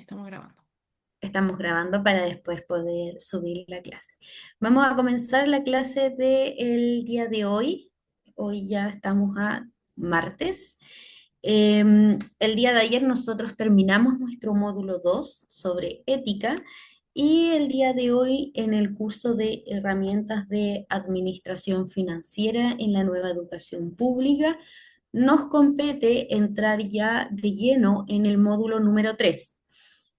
Estamos grabando. Estamos grabando para después poder subir la clase. Vamos a comenzar la clase del día de hoy. Hoy ya estamos a martes. El día de ayer nosotros terminamos nuestro módulo 2 sobre ética y el día de hoy en el curso de herramientas de administración financiera en la nueva educación pública nos compete entrar ya de lleno en el módulo número 3.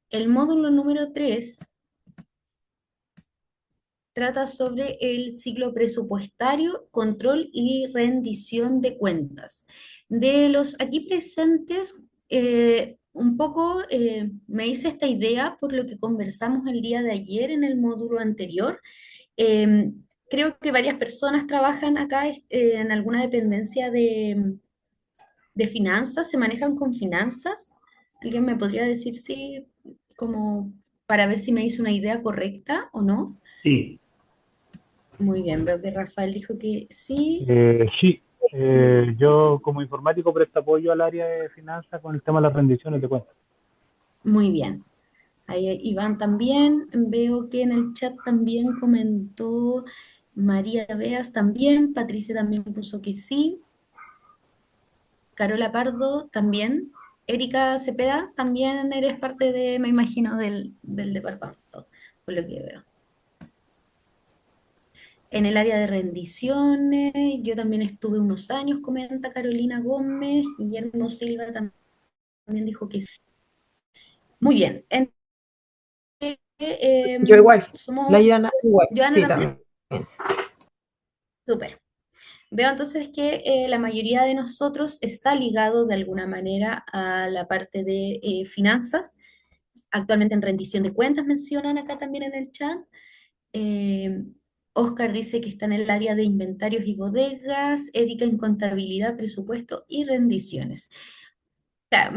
El módulo número 3 trata sobre el ciclo presupuestario, control y rendición de cuentas. De los aquí presentes, un poco me hice esta idea por lo que conversamos el día de ayer en el módulo anterior. Eh, Creo que varias personas trabajan acá en alguna dependencia de finanzas, se manejan con finanzas. ¿Alguien me podría decir si, como para ver si me hizo una idea correcta o no? Sí, Muy bien, veo que Rafael dijo que sí. sí. Yo como informático presto apoyo al área de finanzas con el tema de las rendiciones de cuentas. Muy bien. Ahí Iván también. Veo que en el chat también comentó María Beas también. Patricia también puso que sí. Carola Pardo también. Erika Cepeda también eres parte de, me imagino, del departamento, por lo que veo. En el área de rendiciones, yo también estuve unos años, comenta Carolina Gómez. Guillermo Silva también dijo que sí. Muy bien. Yo igual, la Somos, Ivana igual, Joana sí, también, también. súper. Veo entonces que la mayoría de nosotros está ligado de alguna manera a la parte de finanzas. Actualmente en rendición de cuentas mencionan acá también en el chat. Eh, Oscar dice que está en el área de inventarios y bodegas. Erika en contabilidad, presupuesto y rendiciones. Claro,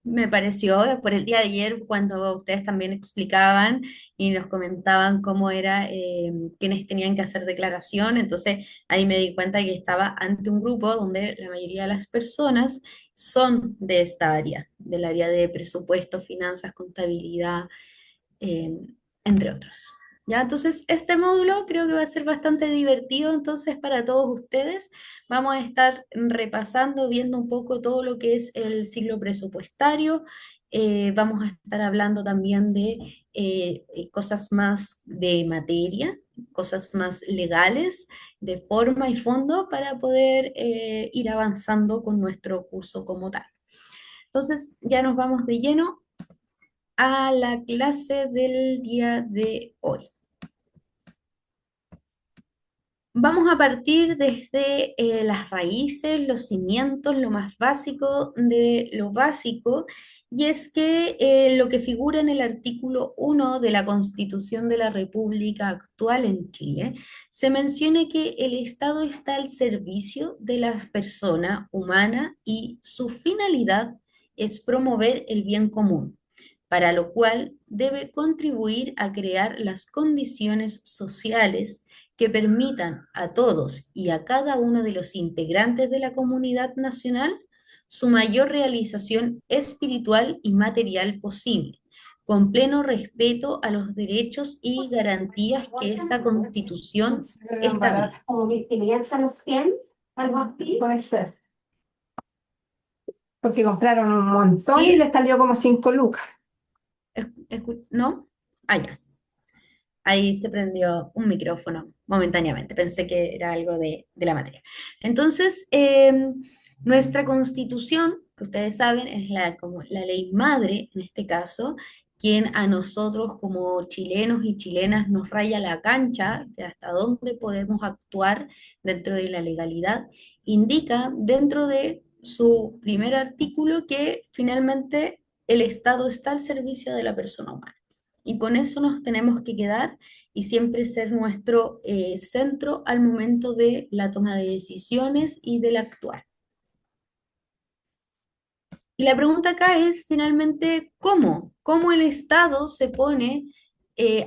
me pareció por el día de ayer cuando ustedes también explicaban y nos comentaban cómo era, quienes tenían que hacer declaración, entonces ahí me di cuenta que estaba ante un grupo donde la mayoría de las personas son de esta área, del área de presupuesto, finanzas, contabilidad, eh, entre otros. Ya, entonces este módulo creo que va a ser bastante divertido, entonces para todos ustedes vamos a estar repasando, viendo un poco todo lo que es el ciclo presupuestario. Vamos a estar hablando también de cosas más de materia, cosas más legales, de forma y fondo, para poder ir avanzando con nuestro curso como tal. Entonces ya nos vamos de lleno a la clase del día de hoy. Vamos a partir desde las raíces, los cimientos, lo más básico de lo básico, y es que lo que figura en el artículo 1 de la Constitución de la República actual en Chile, se menciona que el Estado está al servicio de la persona humana y su finalidad es promover el bien común, para lo cual debe contribuir a crear las condiciones sociales que permitan a todos y a cada uno de los integrantes de la comunidad nacional su mayor realización espiritual y material posible, con pleno respeto a los derechos y garantías que esta Constitución establece. Como 1500 a los 100, algo así. Puede ser. Porque compraron un montón y ¿Sí? le salió como 5 lucas. ¿No? Ah, ya. Ahí se prendió un micrófono momentáneamente. Pensé que era algo de la materia. Entonces, nuestra constitución, que ustedes saben, es como la ley madre, en este caso, quien a nosotros como chilenos y chilenas nos raya la cancha de hasta dónde podemos actuar dentro de la legalidad, indica dentro de su primer artículo que finalmente el Estado está al servicio de la persona humana. Y con eso nos tenemos que quedar y siempre ser nuestro centro al momento de la toma de decisiones y del actuar. Y la pregunta acá es finalmente, ¿cómo? ¿Cómo el Estado se pone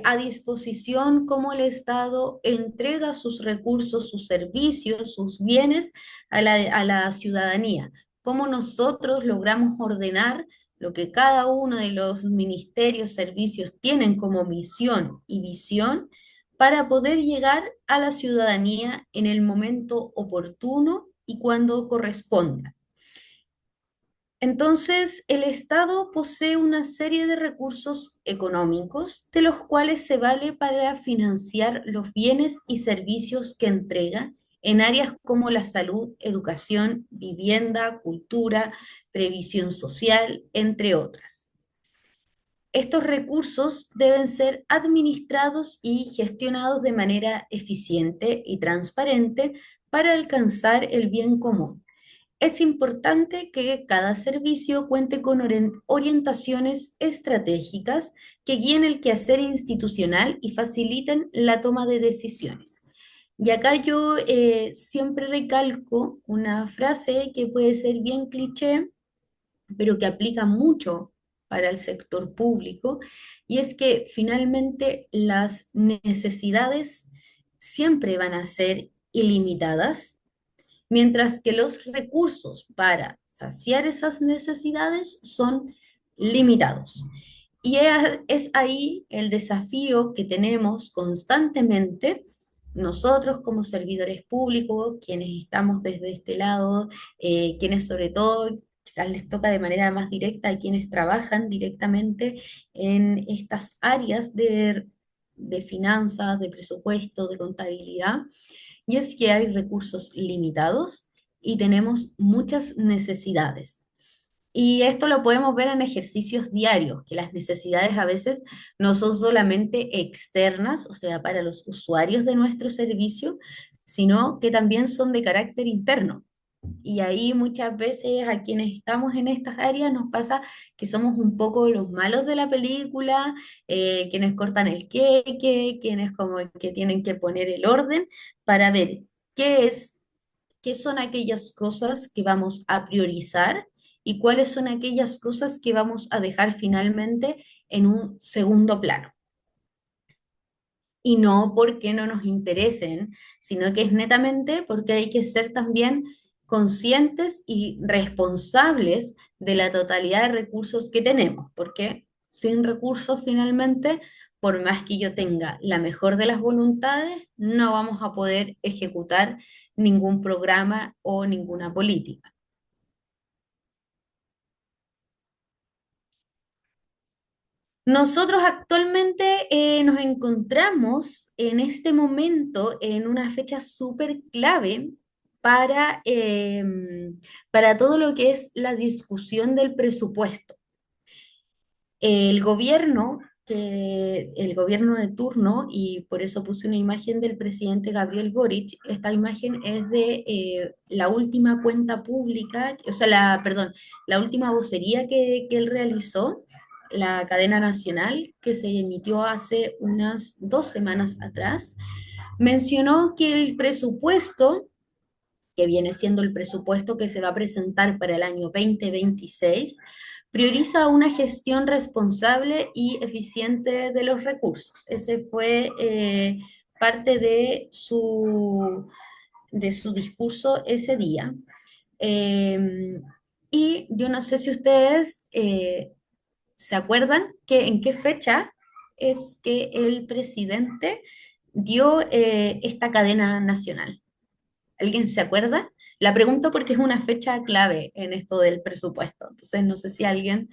a disposición, cómo el Estado entrega sus recursos, sus servicios, sus bienes a la ciudadanía? ¿Cómo nosotros logramos ordenar lo que cada uno de los ministerios, servicios tienen como misión y visión para poder llegar a la ciudadanía en el momento oportuno y cuando corresponda. Entonces, el Estado posee una serie de recursos económicos de los cuales se vale para financiar los bienes y servicios que entrega en áreas como la salud, educación, vivienda, cultura, previsión social, entre otras. Estos recursos deben ser administrados y gestionados de manera eficiente y transparente para alcanzar el bien común. Es importante que cada servicio cuente con orientaciones estratégicas que guíen el quehacer institucional y faciliten la toma de decisiones. Y acá yo siempre recalco una frase que puede ser bien cliché, pero que aplica mucho para el sector público, y es que finalmente las necesidades siempre van a ser ilimitadas, mientras que los recursos para saciar esas necesidades son limitados. Y es ahí el desafío que tenemos constantemente nosotros como servidores públicos, quienes estamos desde este lado, quienes sobre todo quizás les toca de manera más directa a quienes trabajan directamente en estas áreas de finanzas, de presupuesto, de contabilidad, y es que hay recursos limitados y tenemos muchas necesidades. Y esto lo podemos ver en ejercicios diarios, que las necesidades a veces no son solamente externas, o sea, para los usuarios de nuestro servicio, sino que también son de carácter interno. Y ahí muchas veces a quienes estamos en estas áreas nos pasa que somos un poco los malos de la película, quienes cortan el queque, quienes como que tienen que poner el orden para ver qué es, qué son aquellas cosas que vamos a priorizar y cuáles son aquellas cosas que vamos a dejar finalmente en un segundo plano. Y no porque no nos interesen, sino que es netamente porque hay que ser también conscientes y responsables de la totalidad de recursos que tenemos, porque sin recursos finalmente, por más que yo tenga la mejor de las voluntades, no vamos a poder ejecutar ningún programa o ninguna política. Nosotros actualmente nos encontramos en este momento en una fecha súper clave para, para todo lo que es la discusión del presupuesto. El gobierno, el gobierno de turno, y por eso puse una imagen del presidente Gabriel Boric, esta imagen es de la última cuenta pública, o sea, perdón, la última vocería que él realizó, la cadena nacional, que se emitió hace unas 2 semanas atrás, mencionó que el presupuesto, que viene siendo el presupuesto que se va a presentar para el año 2026, prioriza una gestión responsable y eficiente de los recursos. Ese fue parte de su discurso ese día. Eh, y yo no sé si ustedes se acuerdan que en qué fecha es que el presidente dio esta cadena nacional. ¿Alguien se acuerda? La pregunto porque es una fecha clave en esto del presupuesto. Entonces, no sé si alguien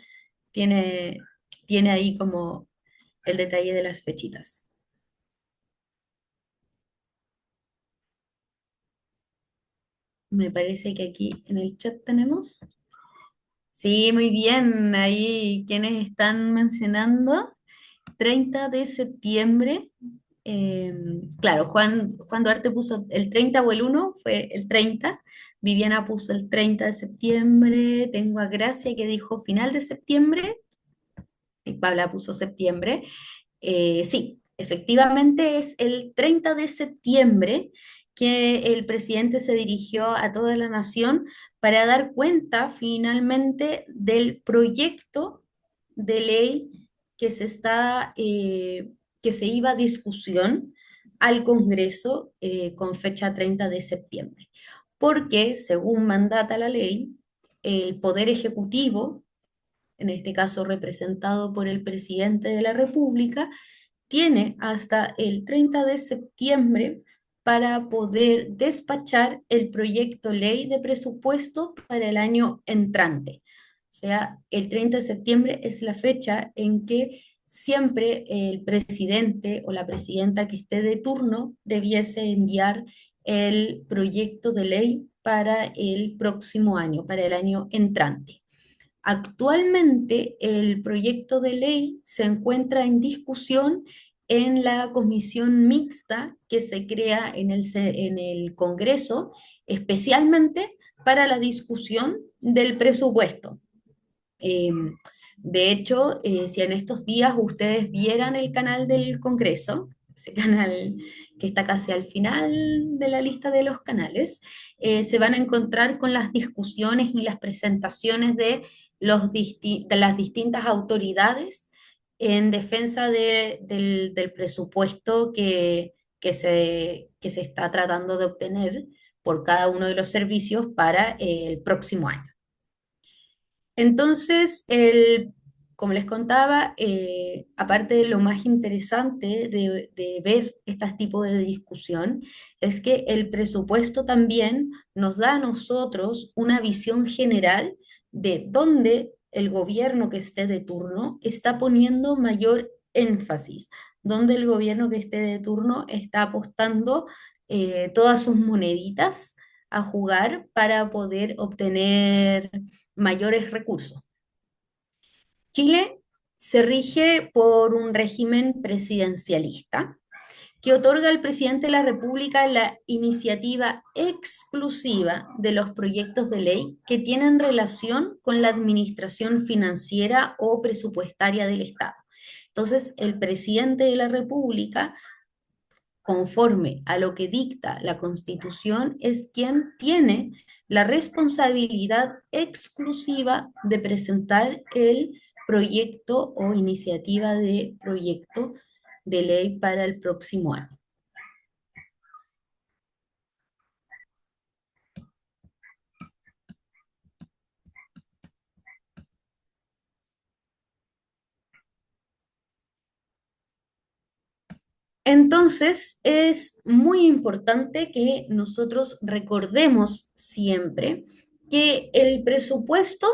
tiene, tiene ahí como el detalle de las fechitas. Me parece que aquí en el chat tenemos. Sí, muy bien. Ahí quienes están mencionando. 30 de septiembre. eh, claro, Juan Duarte puso el 30 o el 1, fue el 30. Viviana puso el 30 de septiembre. Tengo a Gracia que dijo final de septiembre. Y Paula puso septiembre. Sí, efectivamente es el 30 de septiembre que el presidente se dirigió a toda la nación para dar cuenta finalmente del proyecto de ley que que se iba a discusión al Congreso con fecha 30 de septiembre. Porque, según mandata la ley, el Poder Ejecutivo en este caso representado por el presidente de la República, tiene hasta el 30 de septiembre para poder despachar el proyecto ley de presupuesto para el año entrante. O sea, el 30 de septiembre es la fecha en que siempre el presidente o la presidenta que esté de turno debiese enviar el proyecto de ley para el próximo año, para el año entrante. Actualmente el proyecto de ley se encuentra en discusión en la comisión mixta que se crea en el Congreso, especialmente para la discusión del presupuesto. Eh, de hecho, si en estos días ustedes vieran el canal del Congreso, ese canal que está casi al final de la lista de los canales, se van a encontrar con las discusiones y las presentaciones de, de las distintas autoridades en defensa del presupuesto que se está tratando de obtener por cada uno de los servicios para el próximo año. Entonces, como les contaba, aparte de lo más interesante de ver este tipo de discusión, es que el presupuesto también nos da a nosotros una visión general de dónde el gobierno que esté de turno está poniendo mayor énfasis, dónde el gobierno que esté de turno está apostando todas sus moneditas a jugar para poder obtener mayores recursos. Chile se rige por un régimen presidencialista que otorga al presidente de la República la iniciativa exclusiva de los proyectos de ley que tienen relación con la administración financiera o presupuestaria del Estado. Entonces, el presidente de la República, conforme a lo que dicta la Constitución, es quien tiene la responsabilidad exclusiva de presentar el proyecto o iniciativa de proyecto de ley para el próximo año. Entonces, es muy importante que nosotros recordemos siempre que el presupuesto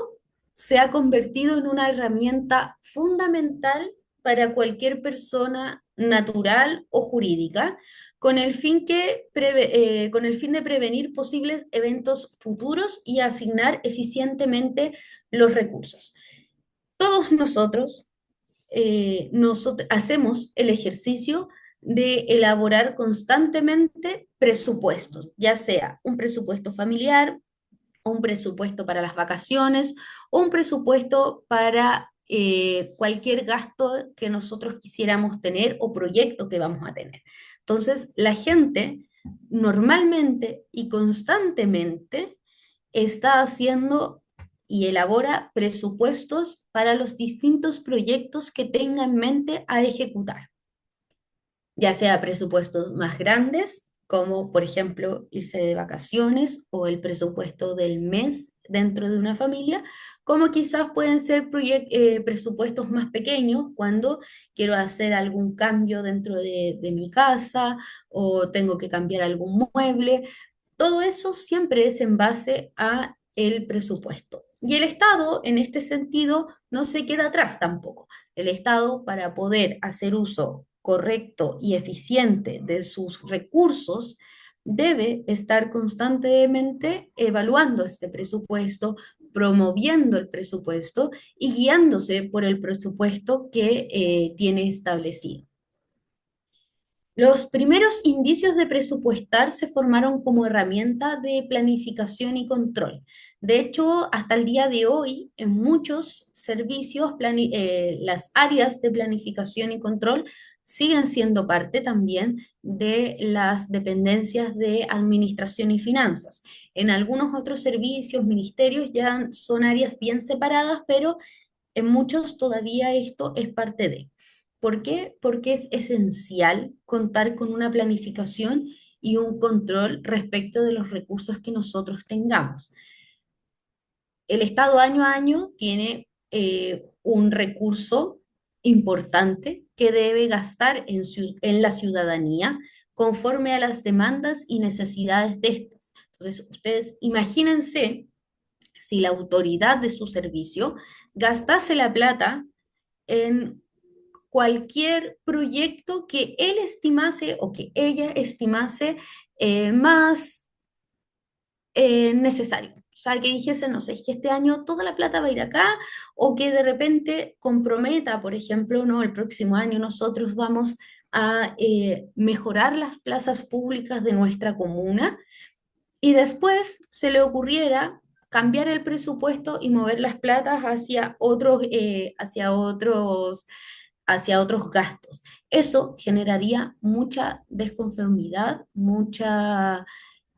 se ha convertido en una herramienta fundamental para cualquier persona natural o jurídica, con el fin de prevenir posibles eventos futuros y asignar eficientemente los recursos. Todos nosotros hacemos el ejercicio de elaborar constantemente presupuestos, ya sea un presupuesto familiar, un presupuesto para las vacaciones, o un presupuesto para cualquier gasto que nosotros quisiéramos tener o proyecto que vamos a tener. Entonces, la gente normalmente y constantemente está haciendo y elabora presupuestos para los distintos proyectos que tenga en mente a ejecutar, ya sea presupuestos más grandes, como por ejemplo irse de vacaciones o el presupuesto del mes dentro de una familia, como quizás pueden ser presupuestos más pequeños cuando quiero hacer algún cambio dentro de mi casa o tengo que cambiar algún mueble. Todo eso siempre es en base a el presupuesto. Y el Estado, en este sentido, no se queda atrás tampoco. El Estado, para poder hacer uso correcto y eficiente de sus recursos, debe estar constantemente evaluando este presupuesto, promoviendo el presupuesto y guiándose por el presupuesto que tiene establecido. Los primeros indicios de presupuestar se formaron como herramienta de planificación y control. De hecho, hasta el día de hoy, en muchos servicios, las áreas de planificación y control siguen siendo parte también de las dependencias de administración y finanzas. En algunos otros servicios, ministerios, ya son áreas bien separadas, pero en muchos todavía esto es parte de. ¿Por qué? Porque es esencial contar con una planificación y un control respecto de los recursos que nosotros tengamos. El Estado año a año tiene un recurso importante que debe gastar en la ciudadanía conforme a las demandas y necesidades de estas. Entonces, ustedes imagínense si la autoridad de su servicio gastase la plata en cualquier proyecto que él estimase o que ella estimase más necesario. O sea, que dijese, no sé, es que este año toda la plata va a ir acá, o que de repente comprometa, por ejemplo, no, el próximo año nosotros vamos a mejorar las plazas públicas de nuestra comuna, y después se le ocurriera cambiar el presupuesto y mover las platas hacia otros gastos. Eso generaría mucha desconformidad, mucho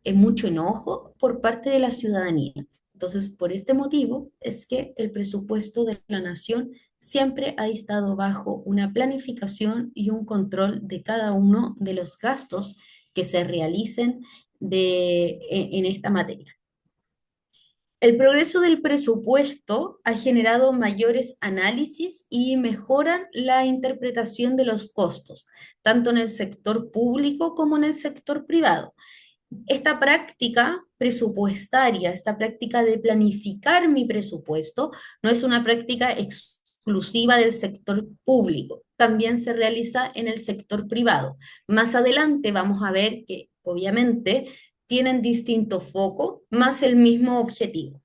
enojo por parte de la ciudadanía. Entonces, por este motivo es que el presupuesto de la nación siempre ha estado bajo una planificación y un control de cada uno de los gastos que se realicen en esta materia. El progreso del presupuesto ha generado mayores análisis y mejoran la interpretación de los costos, tanto en el sector público como en el sector privado. Esta práctica presupuestaria, esta práctica de planificar mi presupuesto, no es una práctica exclusiva del sector público, también se realiza en el sector privado. Más adelante vamos a ver que obviamente tienen distinto foco, más el mismo objetivo.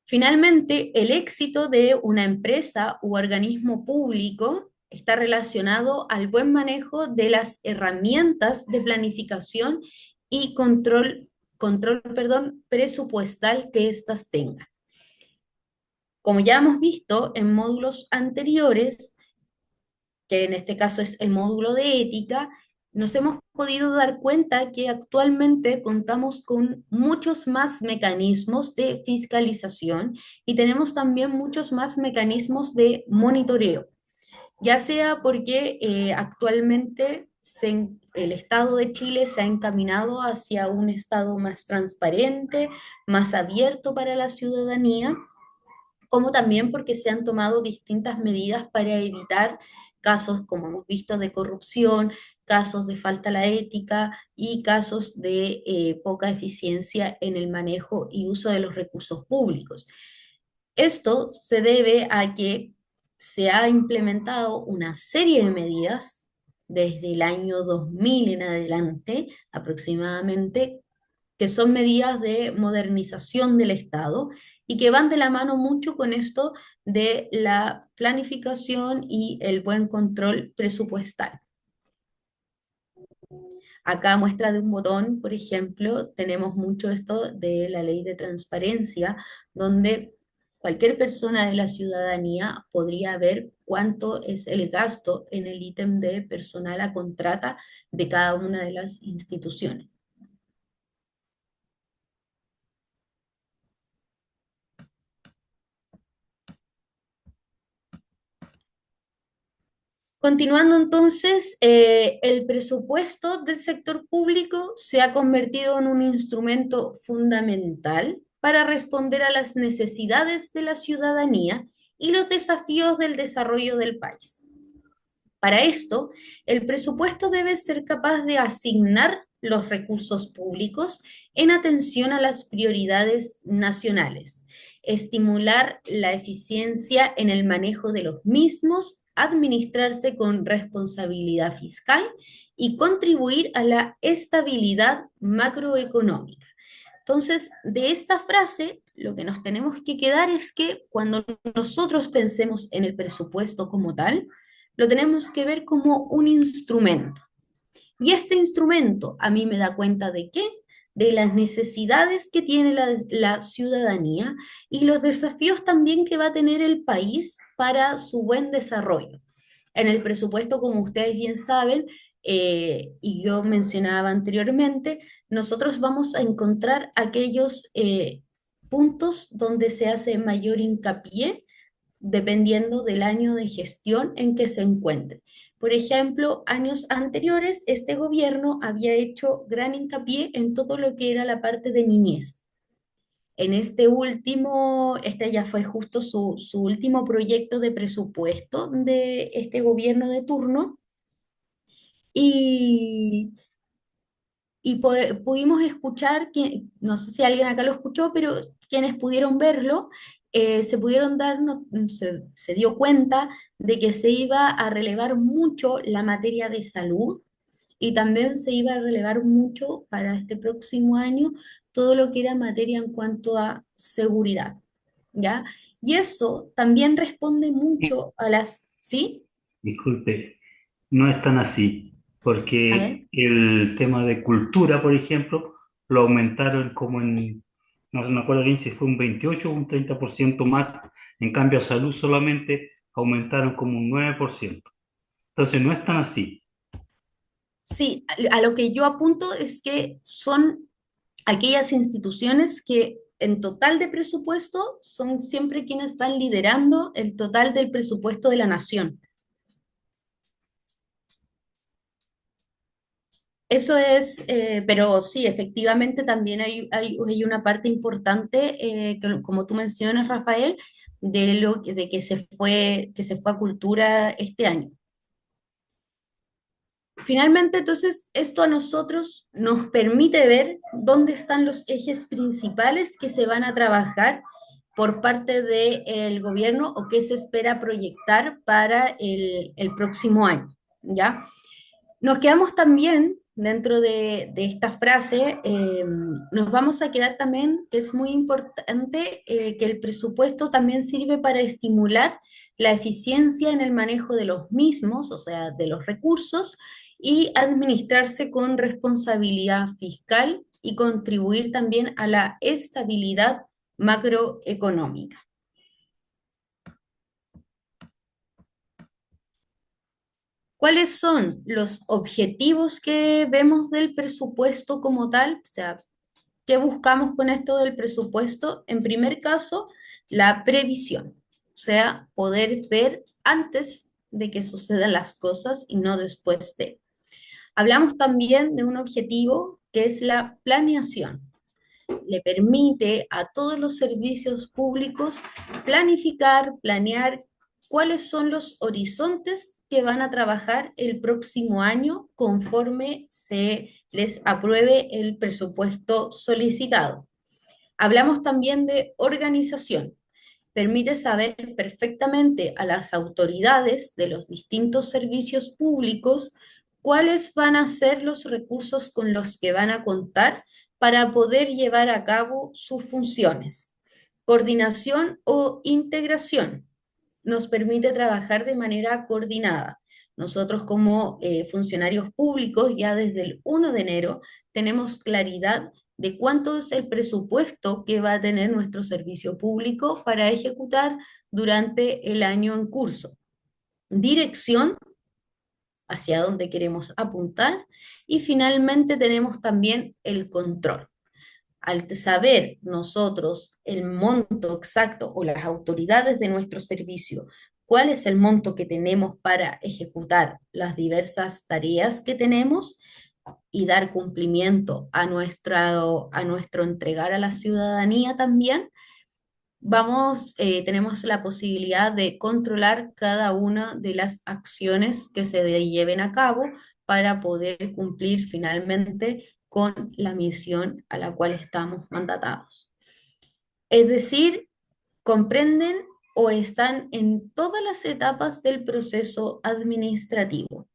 Finalmente, el éxito de una empresa u organismo público está relacionado al buen manejo de las herramientas de planificación y control presupuestal que éstas tengan. Como ya hemos visto en módulos anteriores, que en este caso es el módulo de ética, nos hemos podido dar cuenta que actualmente contamos con muchos más mecanismos de fiscalización y tenemos también muchos más mecanismos de monitoreo, ya sea porque actualmente el Estado de Chile se ha encaminado hacia un Estado más transparente, más abierto para la ciudadanía, como también porque se han tomado distintas medidas para evitar casos, como hemos visto, de corrupción, casos de falta a la ética y casos de poca eficiencia en el manejo y uso de los recursos públicos. Esto se debe a que se ha implementado una serie de medidas desde el año 2000 en adelante aproximadamente, que son medidas de modernización del Estado y que van de la mano mucho con esto de la planificación y el buen control presupuestal. Acá muestra de un botón, por ejemplo, tenemos mucho esto de la ley de transparencia, donde cualquier persona de la ciudadanía podría ver cuánto es el gasto en el ítem de personal a contrata de cada una de las instituciones. Continuando entonces, el presupuesto del sector público se ha convertido en un instrumento fundamental para responder a las necesidades de la ciudadanía y los desafíos del desarrollo del país. Para esto, el presupuesto debe ser capaz de asignar los recursos públicos en atención a las prioridades nacionales, estimular la eficiencia en el manejo de los mismos, administrarse con responsabilidad fiscal y contribuir a la estabilidad macroeconómica. Entonces, de esta frase, lo que nos tenemos que quedar es que cuando nosotros pensemos en el presupuesto como tal, lo tenemos que ver como un instrumento. Y este instrumento a mí me da cuenta de qué, de las necesidades que tiene la ciudadanía y los desafíos también que va a tener el país para su buen desarrollo. En el presupuesto, como ustedes bien saben, y yo mencionaba anteriormente, nosotros vamos a encontrar aquellos puntos donde se hace mayor hincapié dependiendo del año de gestión en que se encuentre. Por ejemplo, años anteriores, este gobierno había hecho gran hincapié en todo lo que era la parte de niñez. En este último, este ya fue justo su último proyecto de presupuesto de este gobierno de turno y, pudimos escuchar, que, no sé si alguien acá lo escuchó, pero quienes pudieron verlo, se pudieron dar, se dio cuenta de que se iba a relevar mucho la materia de salud y también se iba a relevar mucho para este próximo año todo lo que era materia en cuanto a seguridad, ¿ya? Y eso también responde mucho a las, ¿sí? Disculpe, no es tan así, A ver. porque el tema de cultura, por ejemplo, lo aumentaron como en, no me acuerdo bien si fue un 28 o un 30% más, en cambio a salud solamente aumentaron como un 9%. Entonces no es tan así. Sí, a lo que yo apunto es que son aquellas instituciones que en total de presupuesto son siempre quienes están liderando el total del presupuesto de la nación. Eso es, pero sí, efectivamente también hay una parte importante, como tú mencionas, Rafael, de que se fue a cultura este año. Finalmente, entonces, esto a nosotros nos permite ver dónde están los ejes principales que se van a trabajar por parte del gobierno o qué se espera proyectar para el próximo año, ¿ya? Nos quedamos también dentro de esta frase, nos vamos a quedar también, que es muy importante, que el presupuesto también sirve para estimular la eficiencia en el manejo de los mismos, o sea, de los recursos, y administrarse con responsabilidad fiscal y contribuir también a la estabilidad macroeconómica. ¿Cuáles son los objetivos que vemos del presupuesto como tal? O sea, ¿qué buscamos con esto del presupuesto? En primer caso, la previsión, o sea, poder ver antes de que sucedan las cosas y no después de. Hablamos también de un objetivo que es la planeación. Le permite a todos los servicios públicos planificar, planear cuáles son los horizontes que van a trabajar el próximo año conforme se les apruebe el presupuesto solicitado. Hablamos también de organización. Permite saber perfectamente a las autoridades de los distintos servicios públicos cuáles van a ser los recursos con los que van a contar para poder llevar a cabo sus funciones. Coordinación o integración nos permite trabajar de manera coordinada. Nosotros como funcionarios públicos ya desde el 1 de enero tenemos claridad de cuánto es el presupuesto que va a tener nuestro servicio público para ejecutar durante el año en curso. Dirección hacia dónde queremos apuntar y finalmente tenemos también el control. Al saber nosotros el monto exacto o las autoridades de nuestro servicio, cuál es el monto que tenemos para ejecutar las diversas tareas que tenemos y dar cumplimiento a nuestro entregar a la ciudadanía también, tenemos la posibilidad de controlar cada una de las acciones que se lleven a cabo para poder cumplir finalmente con la misión a la cual estamos mandatados. Es decir, comprenden o están en todas las etapas del proceso administrativo.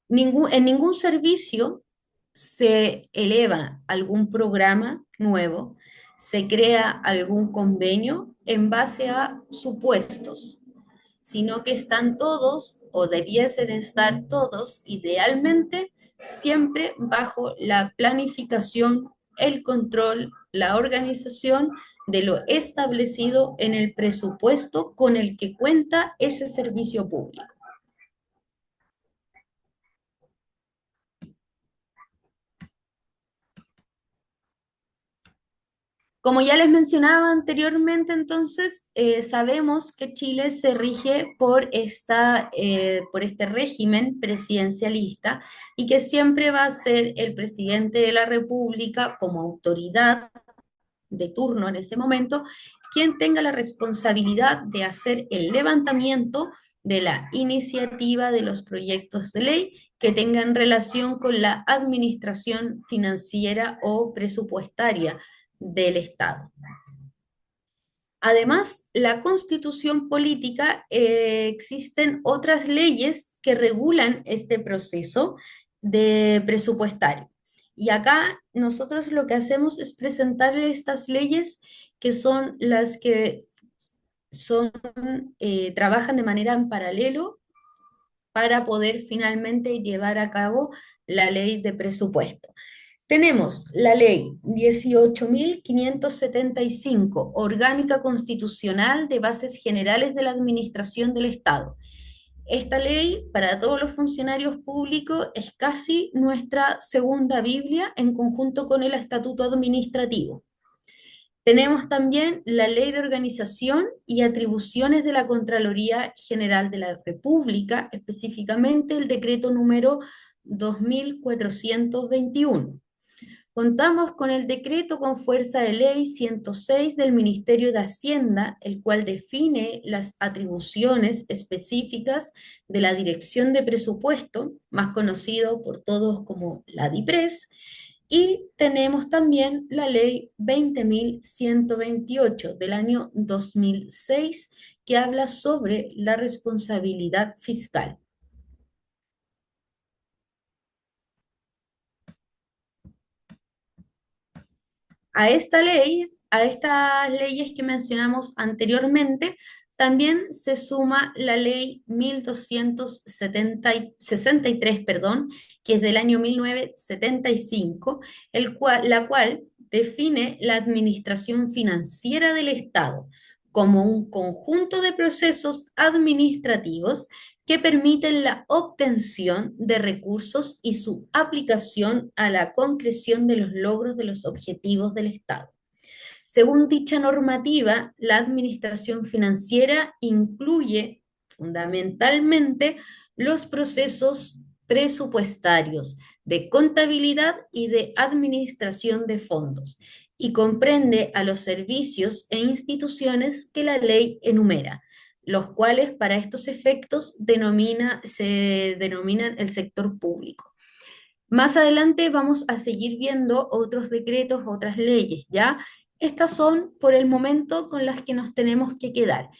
En ningún servicio se eleva algún programa nuevo, se crea algún convenio en base a supuestos, sino que están todos o debiesen estar todos idealmente siempre bajo la planificación, el control, la organización de lo establecido en el presupuesto con el que cuenta ese servicio público. Como ya les mencionaba anteriormente, entonces, sabemos que Chile se rige por este régimen presidencialista y que siempre va a ser el presidente de la República como autoridad de turno en ese momento, quien tenga la responsabilidad de hacer el levantamiento de la iniciativa de los proyectos de ley que tengan relación con la administración financiera o presupuestaria del Estado. Además, la Constitución política, existen otras leyes que regulan este proceso de presupuestario. Y acá nosotros lo que hacemos es presentar estas leyes que son las que son, trabajan de manera en paralelo para poder finalmente llevar a cabo la ley de presupuesto. Tenemos la ley 18.575, orgánica constitucional de bases generales de la administración del Estado. Esta ley para todos los funcionarios públicos es casi nuestra segunda Biblia en conjunto con el estatuto administrativo. Tenemos también la Ley de Organización y Atribuciones de la Contraloría General de la República, específicamente el decreto número 2421. Contamos con el decreto con fuerza de ley 106 del Ministerio de Hacienda, el cual define las atribuciones específicas de la Dirección de Presupuesto, más conocido por todos como la DIPRES, y tenemos también la ley 20.128 del año 2006, que habla sobre la responsabilidad fiscal. A esta ley, a estas leyes que mencionamos anteriormente, también se suma la ley 1263, perdón, que es del año 1975, la cual define la administración financiera del Estado como un conjunto de procesos administrativos que permiten la obtención de recursos y su aplicación a la concreción de los logros de los objetivos del Estado. Según dicha normativa, la administración financiera incluye fundamentalmente los procesos presupuestarios, de contabilidad y de administración de fondos, y comprende a los servicios e instituciones que la ley enumera, los cuales para estos efectos se denominan el sector público. Más adelante vamos a seguir viendo otros decretos, otras leyes, ¿ya? Estas son por el momento con las que nos tenemos que quedar.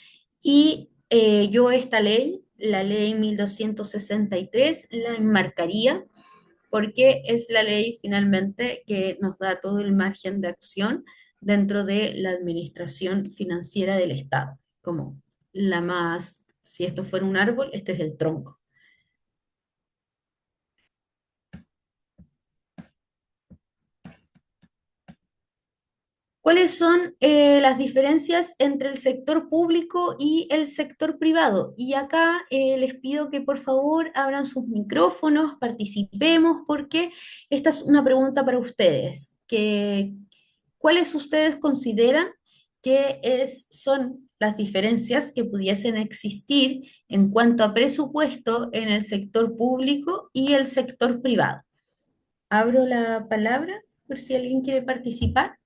Y yo esta ley, la ley 1263, la enmarcaría porque es la ley finalmente que nos da todo el margen de acción dentro de la administración financiera del Estado, como la más, si esto fuera un árbol, este es el tronco. ¿Cuáles son las diferencias entre el sector público y el sector privado? Y acá les pido que por favor abran sus micrófonos, participemos, porque esta es una pregunta para ustedes. ¿Cuáles ustedes consideran que son las diferencias que pudiesen existir en cuanto a presupuesto en el sector público y el sector privado? Abro la palabra por si alguien quiere participar.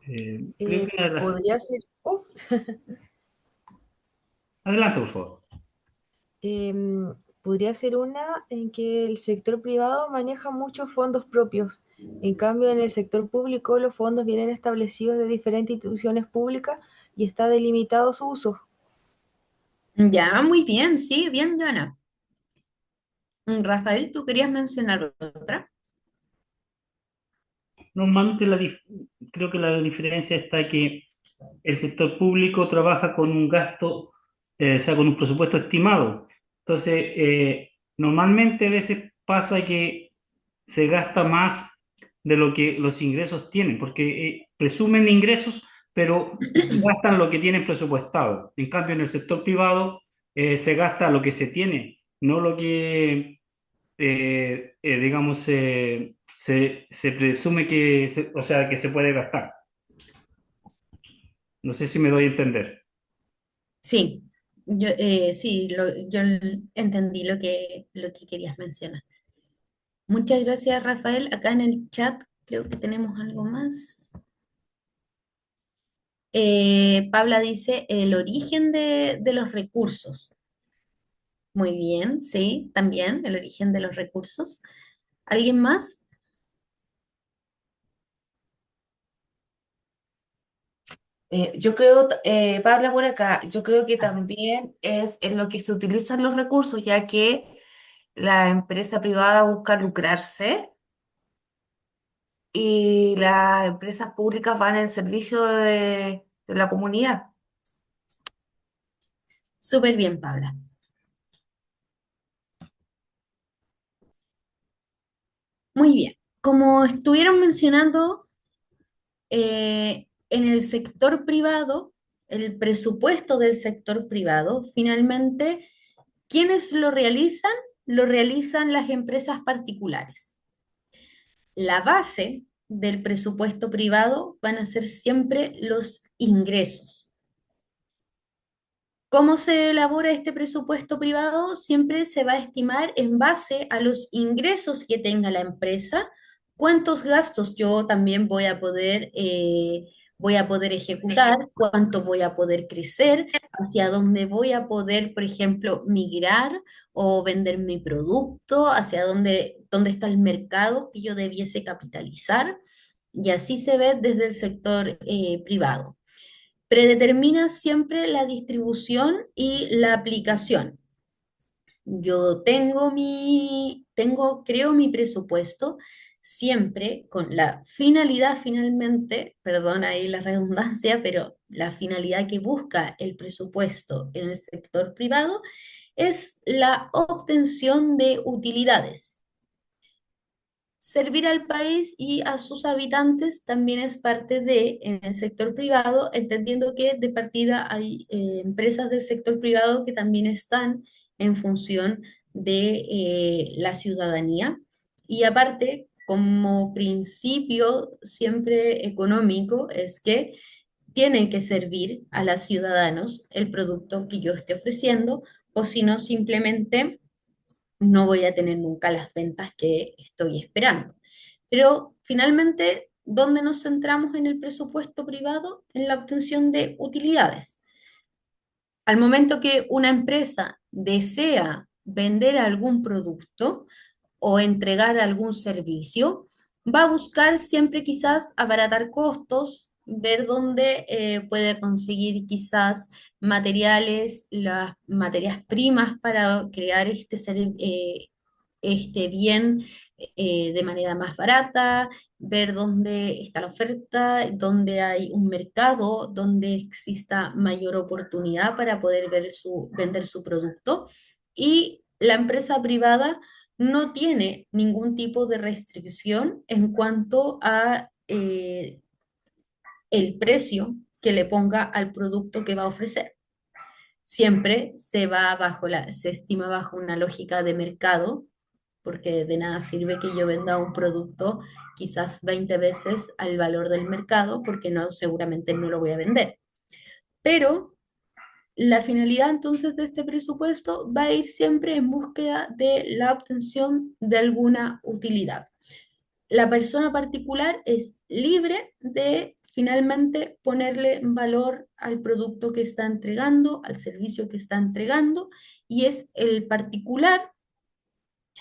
Creo que Podría ser, adelante, por favor. podría ser una en que el sector privado maneja muchos fondos propios. En cambio, en el sector público los fondos vienen establecidos de diferentes instituciones públicas y está delimitado su uso. Ya, muy bien, sí, bien, Joana. Rafael, ¿tú querías mencionar otra? Normalmente creo que la diferencia está que el sector público trabaja con un gasto, o sea, con un presupuesto estimado. Entonces, normalmente a veces pasa que se gasta más de lo que los ingresos tienen, porque presumen ingresos, pero gastan lo que tienen presupuestado. En cambio, en el sector privado se gasta lo que se tiene, no lo que, digamos, se presume o sea, que se puede gastar. No sé si me doy a entender. Sí, sí, yo entendí lo que querías mencionar. Muchas gracias, Rafael. Acá en el chat creo que tenemos algo más. Paula dice el origen de los recursos. Muy bien, sí, también el origen de los recursos. ¿Alguien más? Yo creo, Pablo, por acá, yo creo que también es en lo que se utilizan los recursos, ya que la empresa privada busca lucrarse y las empresas públicas van en servicio de la comunidad. Súper bien, Paula. Muy bien. Como estuvieron mencionando, en el sector privado, el presupuesto del sector privado, finalmente, ¿quiénes lo realizan? Lo realizan las empresas particulares. La base del presupuesto privado van a ser siempre los ingresos. ¿Cómo se elabora este presupuesto privado? Siempre se va a estimar en base a los ingresos que tenga la empresa, cuántos gastos yo también voy a poder ejecutar, cuánto voy a poder crecer, hacia dónde voy a poder, por ejemplo, migrar o vender mi producto, hacia dónde está el mercado que yo debiese capitalizar. Y así se ve desde el sector privado. Predetermina siempre la distribución y la aplicación. Yo creo mi presupuesto siempre con la finalidad finalmente, perdón ahí la redundancia, pero la finalidad que busca el presupuesto en el sector privado es la obtención de utilidades. Servir al país y a sus habitantes también es parte en el sector privado, entendiendo que de partida hay empresas del sector privado que también están en función de la ciudadanía. Y aparte, como principio siempre económico, es que tienen que servir a los ciudadanos el producto que yo esté ofreciendo, o si no, simplemente no voy a tener nunca las ventas que estoy esperando. Pero finalmente, ¿dónde nos centramos en el presupuesto privado? En la obtención de utilidades. Al momento que una empresa desea vender algún producto o entregar algún servicio, va a buscar siempre quizás abaratar costos, ver dónde puede conseguir quizás materiales, las materias primas para crear este bien de manera más barata, ver dónde está la oferta, dónde hay un mercado, dónde exista mayor oportunidad para poder vender su producto. Y la empresa privada no tiene ningún tipo de restricción en cuanto a el precio que le ponga al producto que va a ofrecer. Siempre se estima bajo una lógica de mercado, porque de nada sirve que yo venda un producto quizás 20 veces al valor del mercado, porque no, seguramente no lo voy a vender. Pero la finalidad entonces de este presupuesto va a ir siempre en búsqueda de la obtención de alguna utilidad. La persona particular es libre de finalmente ponerle valor al producto que está entregando, al servicio que está entregando, y es el particular,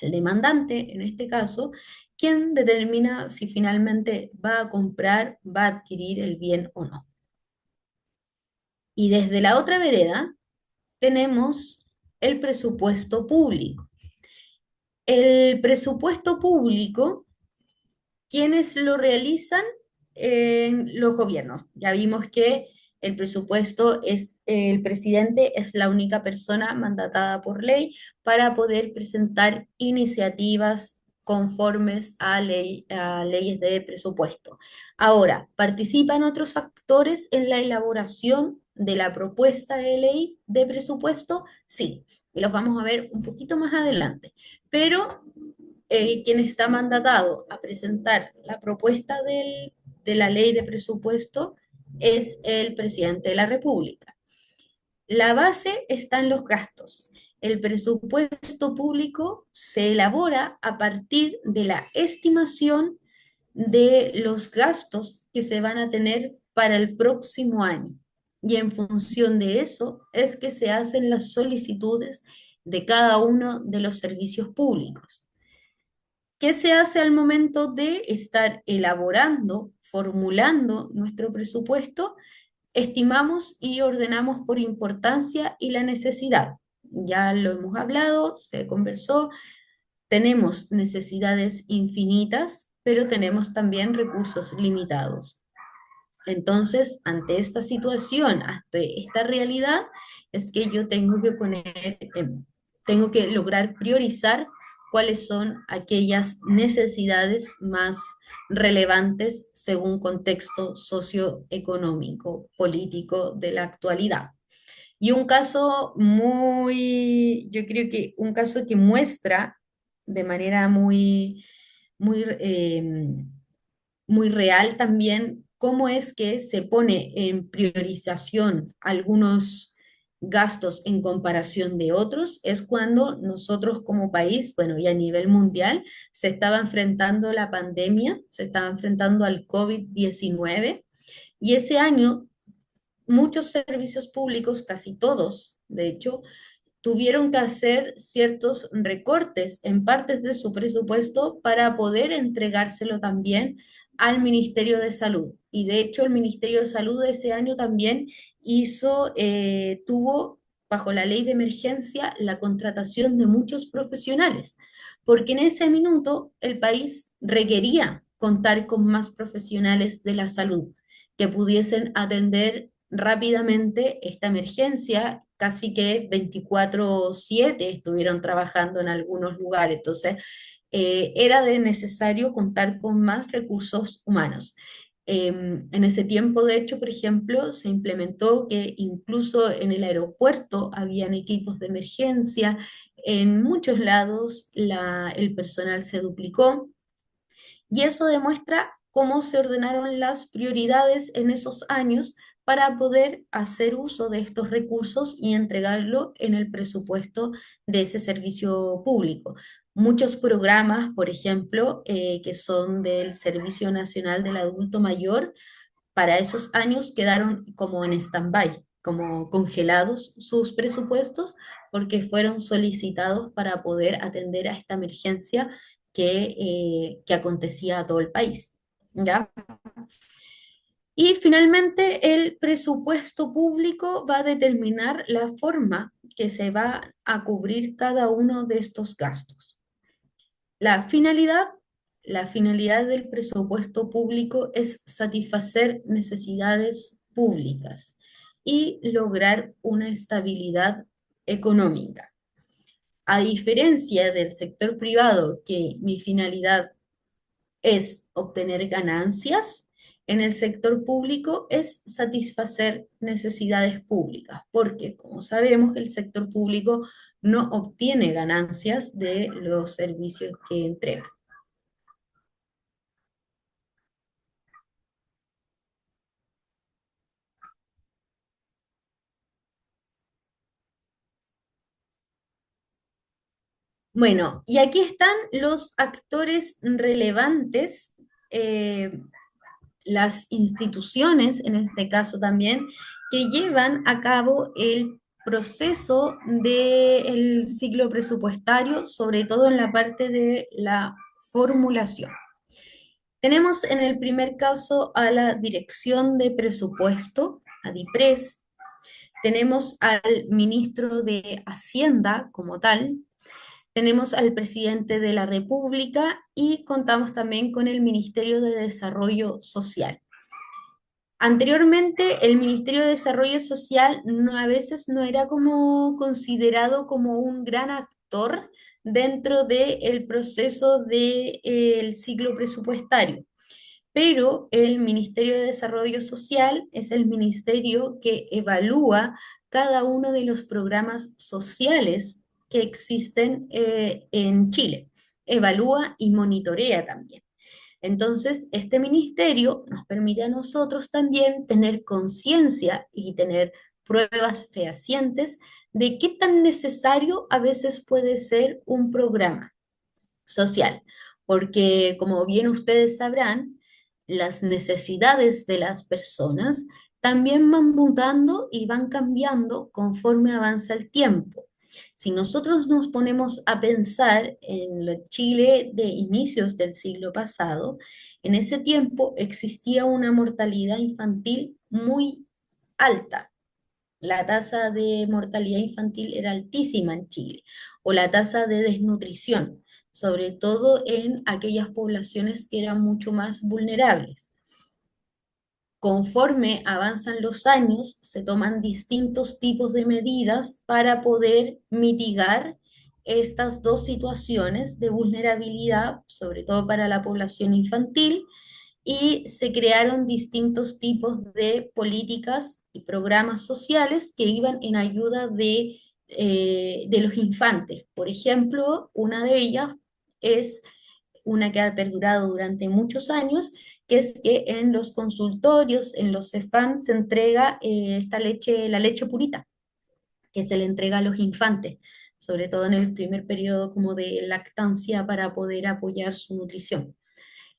el demandante en este caso, quien determina si finalmente va a comprar, va a adquirir el bien o no. Y desde la otra vereda tenemos el presupuesto público. El presupuesto público, ¿quiénes lo realizan? Los gobiernos. Ya vimos que el presupuesto el presidente es la única persona mandatada por ley para poder presentar iniciativas conformes a leyes de presupuesto. Ahora, ¿participan otros actores en la elaboración de la propuesta de ley de presupuesto? Sí, y los vamos a ver un poquito más adelante. Pero quien está mandatado a presentar la propuesta de la ley de presupuesto es el presidente de la República. La base está en los gastos. El presupuesto público se elabora a partir de la estimación de los gastos que se van a tener para el próximo año. Y en función de eso es que se hacen las solicitudes de cada uno de los servicios públicos. ¿Qué se hace al momento de estar elaborando, formulando nuestro presupuesto? Estimamos y ordenamos por importancia y la necesidad. Ya lo hemos hablado, se conversó, tenemos necesidades infinitas, pero tenemos también recursos limitados. Entonces, ante esta situación, ante esta realidad, es que yo tengo que tengo que lograr priorizar cuáles son aquellas necesidades más relevantes según contexto socioeconómico, político de la actualidad. Y un caso yo creo que un caso que muestra de manera muy, muy real también cómo es que se pone en priorización algunos gastos en comparación de otros, es cuando nosotros como país, bueno, y a nivel mundial, se estaba enfrentando la pandemia, se estaba enfrentando al COVID-19, y ese año muchos servicios públicos, casi todos, de hecho, tuvieron que hacer ciertos recortes en partes de su presupuesto para poder entregárselo también al Ministerio de Salud. Y de hecho el Ministerio de Salud ese año también tuvo bajo la ley de emergencia la contratación de muchos profesionales, porque en ese minuto el país requería contar con más profesionales de la salud que pudiesen atender rápidamente esta emergencia, casi que 24/7 estuvieron trabajando en algunos lugares, entonces era de necesario contar con más recursos humanos. En ese tiempo, de hecho, por ejemplo, se implementó que incluso en el aeropuerto habían equipos de emergencia, en muchos lados el personal se duplicó, y eso demuestra cómo se ordenaron las prioridades en esos años para poder hacer uso de estos recursos y entregarlo en el presupuesto de ese servicio público. Muchos programas, por ejemplo, que son del Servicio Nacional del Adulto Mayor, para esos años quedaron como en stand-by, como congelados sus presupuestos, porque fueron solicitados para poder atender a esta emergencia que acontecía a todo el país. ¿Ya? Y finalmente el presupuesto público va a determinar la forma que se va a cubrir cada uno de estos gastos. La finalidad, la finalidad del presupuesto público es satisfacer necesidades públicas y lograr una estabilidad económica. A diferencia del sector privado, que mi finalidad es obtener ganancias, en el sector público es satisfacer necesidades públicas, porque como sabemos, el sector público no obtiene ganancias de los servicios que entrega. Bueno, y aquí están los actores relevantes, las instituciones, en este caso también, que llevan a cabo el proceso del ciclo presupuestario, sobre todo en la parte de la formulación. Tenemos en el primer caso a la Dirección de Presupuesto, a DIPRES, tenemos al ministro de Hacienda como tal, tenemos al presidente de la República y contamos también con el Ministerio de Desarrollo Social. Anteriormente, el Ministerio de Desarrollo Social a veces no era como considerado como un gran actor dentro del proceso del ciclo presupuestario, pero el Ministerio de Desarrollo Social es el ministerio que evalúa cada uno de los programas sociales que existen en Chile. Evalúa y monitorea también. Entonces, este ministerio nos permite a nosotros también tener conciencia y tener pruebas fehacientes de qué tan necesario a veces puede ser un programa social, porque como bien ustedes sabrán, las necesidades de las personas también van mutando y van cambiando conforme avanza el tiempo. Si nosotros nos ponemos a pensar en el Chile de inicios del siglo pasado, en ese tiempo existía una mortalidad infantil muy alta. La tasa de mortalidad infantil era altísima en Chile, o la tasa de desnutrición, sobre todo en aquellas poblaciones que eran mucho más vulnerables. Conforme avanzan los años, se toman distintos tipos de medidas para poder mitigar estas dos situaciones de vulnerabilidad, sobre todo para la población infantil, y se crearon distintos tipos de políticas y programas sociales que iban en ayuda de los infantes. Por ejemplo, una de ellas es una que ha perdurado durante muchos años, que es que en los consultorios, en los CEFAM, se entrega esta leche, la leche purita, que se le entrega a los infantes, sobre todo en el primer periodo como de lactancia para poder apoyar su nutrición.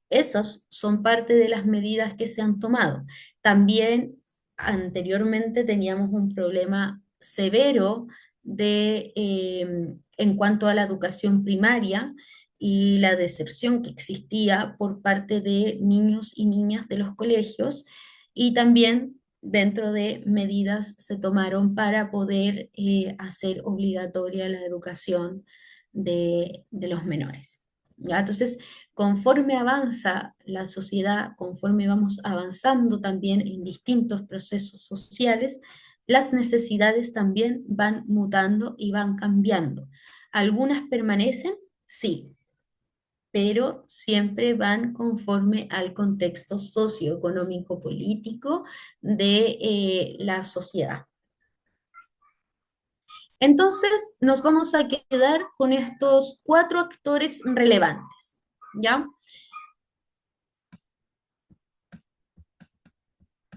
Esas son parte de las medidas que se han tomado. También anteriormente teníamos un problema severo en cuanto a la educación primaria y la deserción que existía por parte de niños y niñas de los colegios, y también dentro de medidas se tomaron para poder hacer obligatoria la educación de los menores. ¿Ya? Entonces, conforme avanza la sociedad, conforme vamos avanzando también en distintos procesos sociales, las necesidades también van mutando y van cambiando. Algunas permanecen, sí, pero siempre van conforme al contexto socioeconómico político de la sociedad. Entonces, nos vamos a quedar con estos 4 actores relevantes, ¿ya?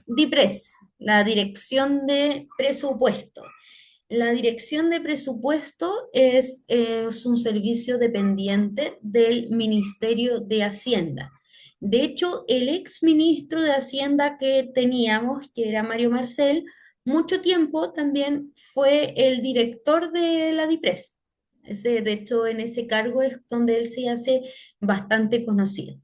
DIPRES, la Dirección de Presupuesto. La Dirección de Presupuesto es un servicio dependiente del Ministerio de Hacienda. De hecho, el ex ministro de Hacienda que teníamos, que era Mario Marcel, mucho tiempo también fue el director de la DIPRES. De hecho, en ese cargo es donde él se hace bastante conocido.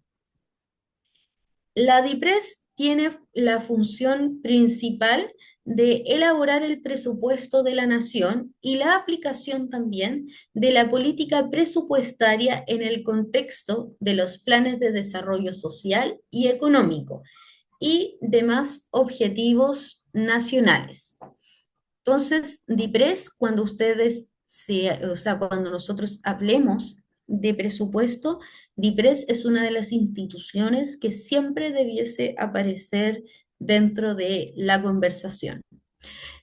La DIPRES tiene la función principal de elaborar el presupuesto de la nación y la aplicación también de la política presupuestaria en el contexto de los planes de desarrollo social y económico y demás objetivos nacionales. Entonces, DIPRES, cuando cuando nosotros hablemos de presupuesto, DIPRES es una de las instituciones que siempre debiese aparecer dentro de la conversación.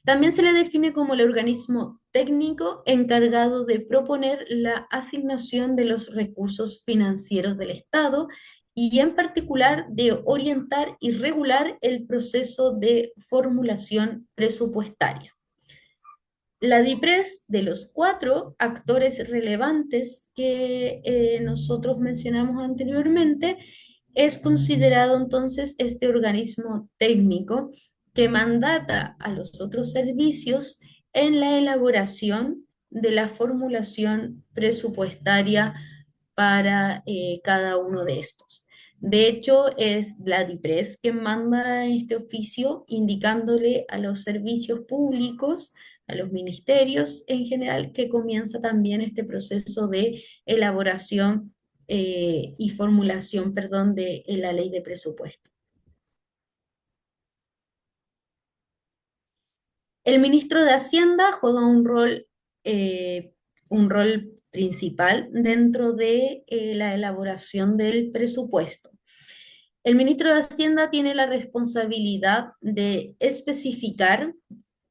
También se le define como el organismo técnico encargado de proponer la asignación de los recursos financieros del Estado y en particular de orientar y regular el proceso de formulación presupuestaria. La DIPRES, de los 4 actores relevantes que nosotros mencionamos anteriormente, es considerado entonces este organismo técnico que mandata a los otros servicios en la elaboración de la formulación presupuestaria para cada uno de estos. De hecho, es la DIPRES que manda este oficio indicándole a los servicios públicos, a los ministerios en general, que comienza también este proceso de elaboración y formulación, perdón, de la ley de presupuesto. El ministro de Hacienda juega un rol principal dentro de la elaboración del presupuesto. El ministro de Hacienda tiene la responsabilidad de especificar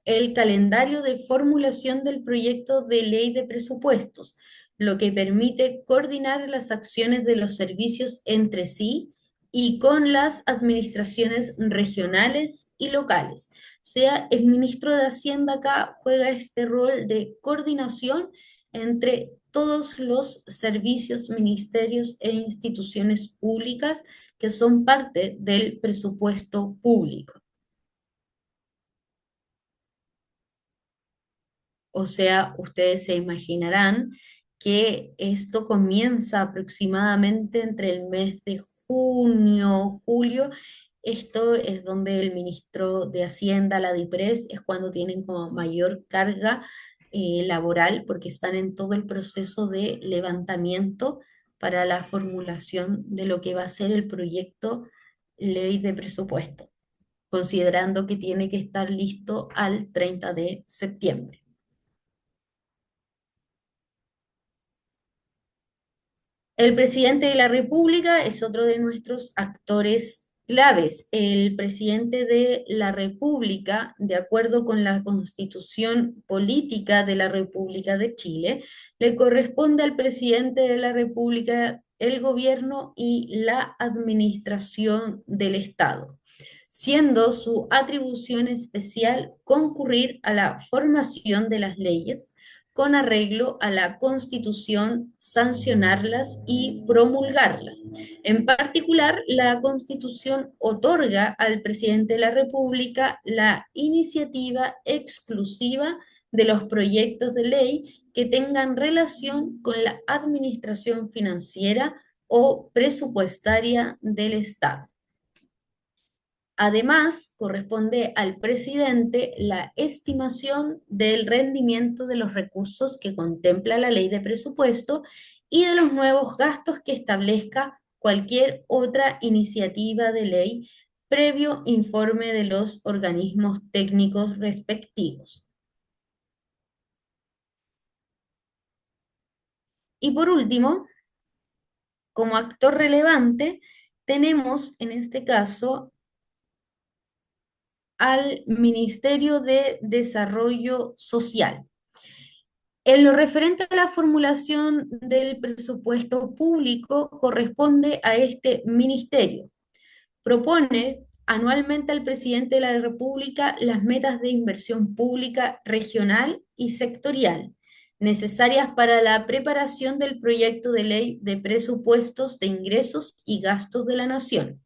el calendario de formulación del proyecto de ley de presupuestos, lo que permite coordinar las acciones de los servicios entre sí y con las administraciones regionales y locales. O sea, el ministro de Hacienda acá juega este rol de coordinación entre todos los servicios, ministerios e instituciones públicas que son parte del presupuesto público. O sea, ustedes se imaginarán que esto comienza aproximadamente entre el mes de junio, julio. Esto es donde el ministro de Hacienda, la DIPRES, es cuando tienen como mayor carga laboral porque están en todo el proceso de levantamiento para la formulación de lo que va a ser el proyecto ley de presupuesto, considerando que tiene que estar listo al 30 de septiembre. El presidente de la República es otro de nuestros actores claves. El presidente de la República, de acuerdo con la Constitución Política de la República de Chile, le corresponde al presidente de la República el gobierno y la administración del Estado, siendo su atribución especial concurrir a la formación de las leyes con arreglo a la Constitución, sancionarlas y promulgarlas. En particular, la Constitución otorga al presidente de la República la iniciativa exclusiva de los proyectos de ley que tengan relación con la administración financiera o presupuestaria del Estado. Además, corresponde al presidente la estimación del rendimiento de los recursos que contempla la ley de presupuesto y de los nuevos gastos que establezca cualquier otra iniciativa de ley previo informe de los organismos técnicos respectivos. Y por último, como actor relevante, tenemos en este caso al Ministerio de Desarrollo Social. En lo referente a la formulación del presupuesto público, corresponde a este ministerio. Propone anualmente al presidente de la República las metas de inversión pública regional y sectorial necesarias para la preparación del proyecto de ley de presupuestos de ingresos y gastos de la Nación.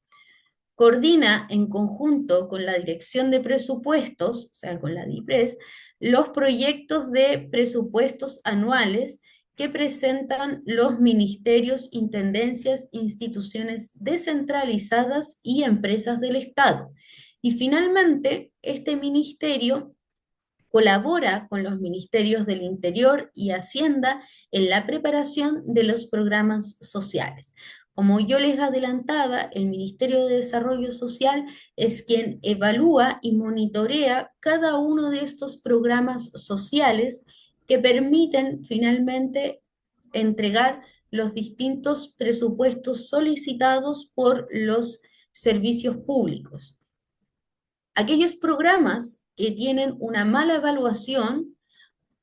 Coordina en conjunto con la Dirección de Presupuestos, o sea, con la DIPRES, los proyectos de presupuestos anuales que presentan los ministerios, intendencias, instituciones descentralizadas y empresas del Estado. Y finalmente, este ministerio colabora con los ministerios del Interior y Hacienda en la preparación de los programas sociales. Como yo les adelantaba, el Ministerio de Desarrollo Social es quien evalúa y monitorea cada uno de estos programas sociales que permiten finalmente entregar los distintos presupuestos solicitados por los servicios públicos. Aquellos programas que tienen una mala evaluación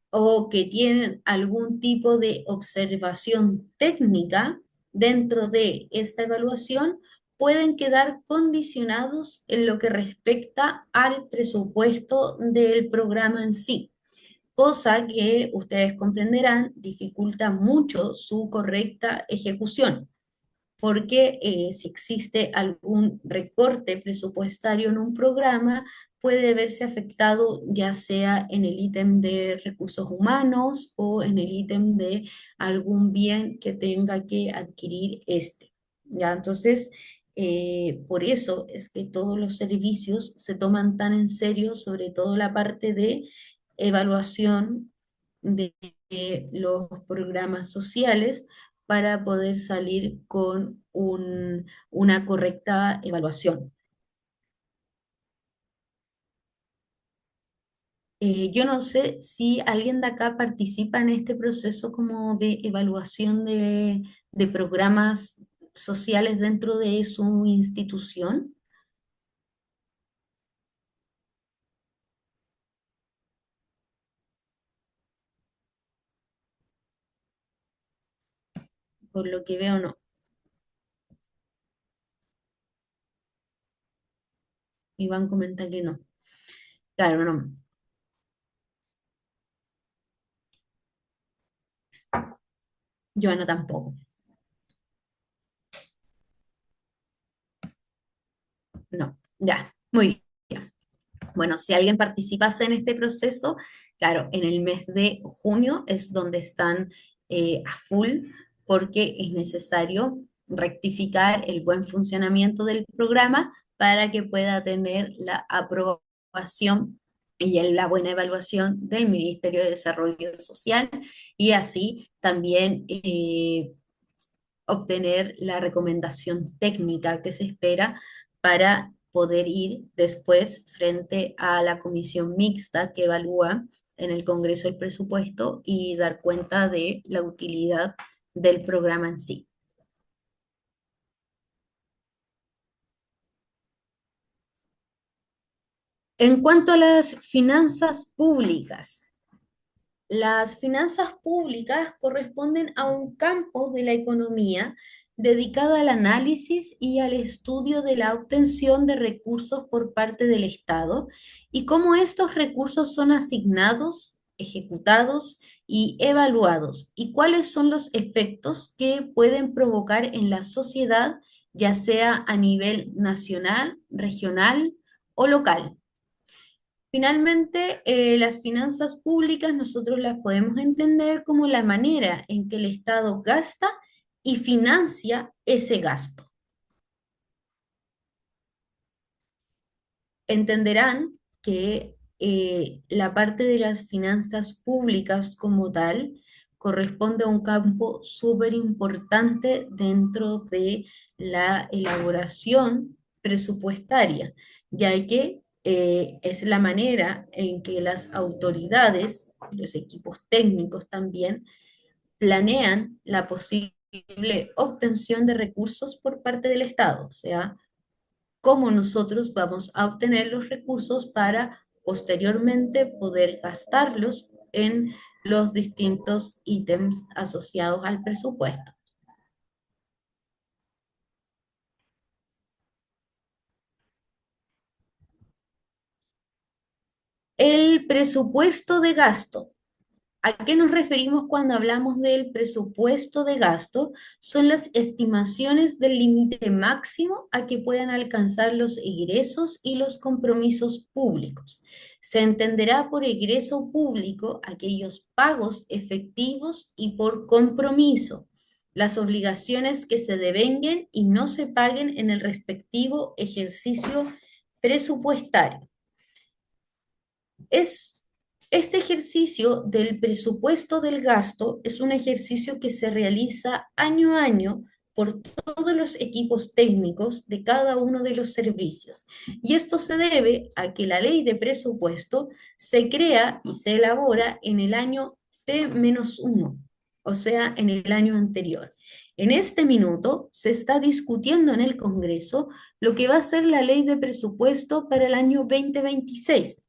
o que tienen algún tipo de observación técnica dentro de esta evaluación pueden quedar condicionados en lo que respecta al presupuesto del programa en sí, cosa que ustedes comprenderán dificulta mucho su correcta ejecución porque si existe algún recorte presupuestario en un programa, puede verse afectado ya sea en el ítem de recursos humanos o en el ítem de algún bien que tenga que adquirir este. ¿Ya? Entonces, por eso es que todos los servicios se toman tan en serio, sobre todo la parte de evaluación de los programas sociales para poder salir con una correcta evaluación. Yo no sé si alguien de acá participa en este proceso como de evaluación de programas sociales dentro de su institución. Por lo que veo, no. Iván comenta que no. Claro, no. Joana tampoco. No. Ya, muy bien. Bueno, si alguien participase en este proceso, claro, en el mes de junio es donde están a full porque es necesario rectificar el buen funcionamiento del programa para que pueda tener la aprobación y la buena evaluación del Ministerio de Desarrollo Social y así también obtener la recomendación técnica que se espera para poder ir después frente a la comisión mixta que evalúa en el Congreso el presupuesto y dar cuenta de la utilidad del programa en sí. En cuanto a las finanzas públicas corresponden a un campo de la economía dedicada al análisis y al estudio de la obtención de recursos por parte del Estado y cómo estos recursos son asignados, ejecutados y evaluados y cuáles son los efectos que pueden provocar en la sociedad, ya sea a nivel nacional, regional o local. Finalmente, las finanzas públicas nosotros las podemos entender como la manera en que el Estado gasta y financia ese gasto. Entenderán que la parte de las finanzas públicas como tal corresponde a un campo súper importante dentro de la elaboración presupuestaria, ya que es la manera en que las autoridades, los equipos técnicos también, planean la posible obtención de recursos por parte del Estado, o sea, cómo nosotros vamos a obtener los recursos para posteriormente poder gastarlos en los distintos ítems asociados al presupuesto. El presupuesto de gasto. ¿A qué nos referimos cuando hablamos del presupuesto de gasto? Son las estimaciones del límite máximo a que puedan alcanzar los egresos y los compromisos públicos. Se entenderá por egreso público aquellos pagos efectivos y por compromiso, las obligaciones que se devenguen y no se paguen en el respectivo ejercicio presupuestario. Este ejercicio del presupuesto del gasto es un ejercicio que se realiza año a año por todos los equipos técnicos de cada uno de los servicios. Y esto se debe a que la ley de presupuesto se crea y se elabora en el año T-1, o sea, en el año anterior. En este minuto se está discutiendo en el Congreso lo que va a ser la ley de presupuesto para el año 2026.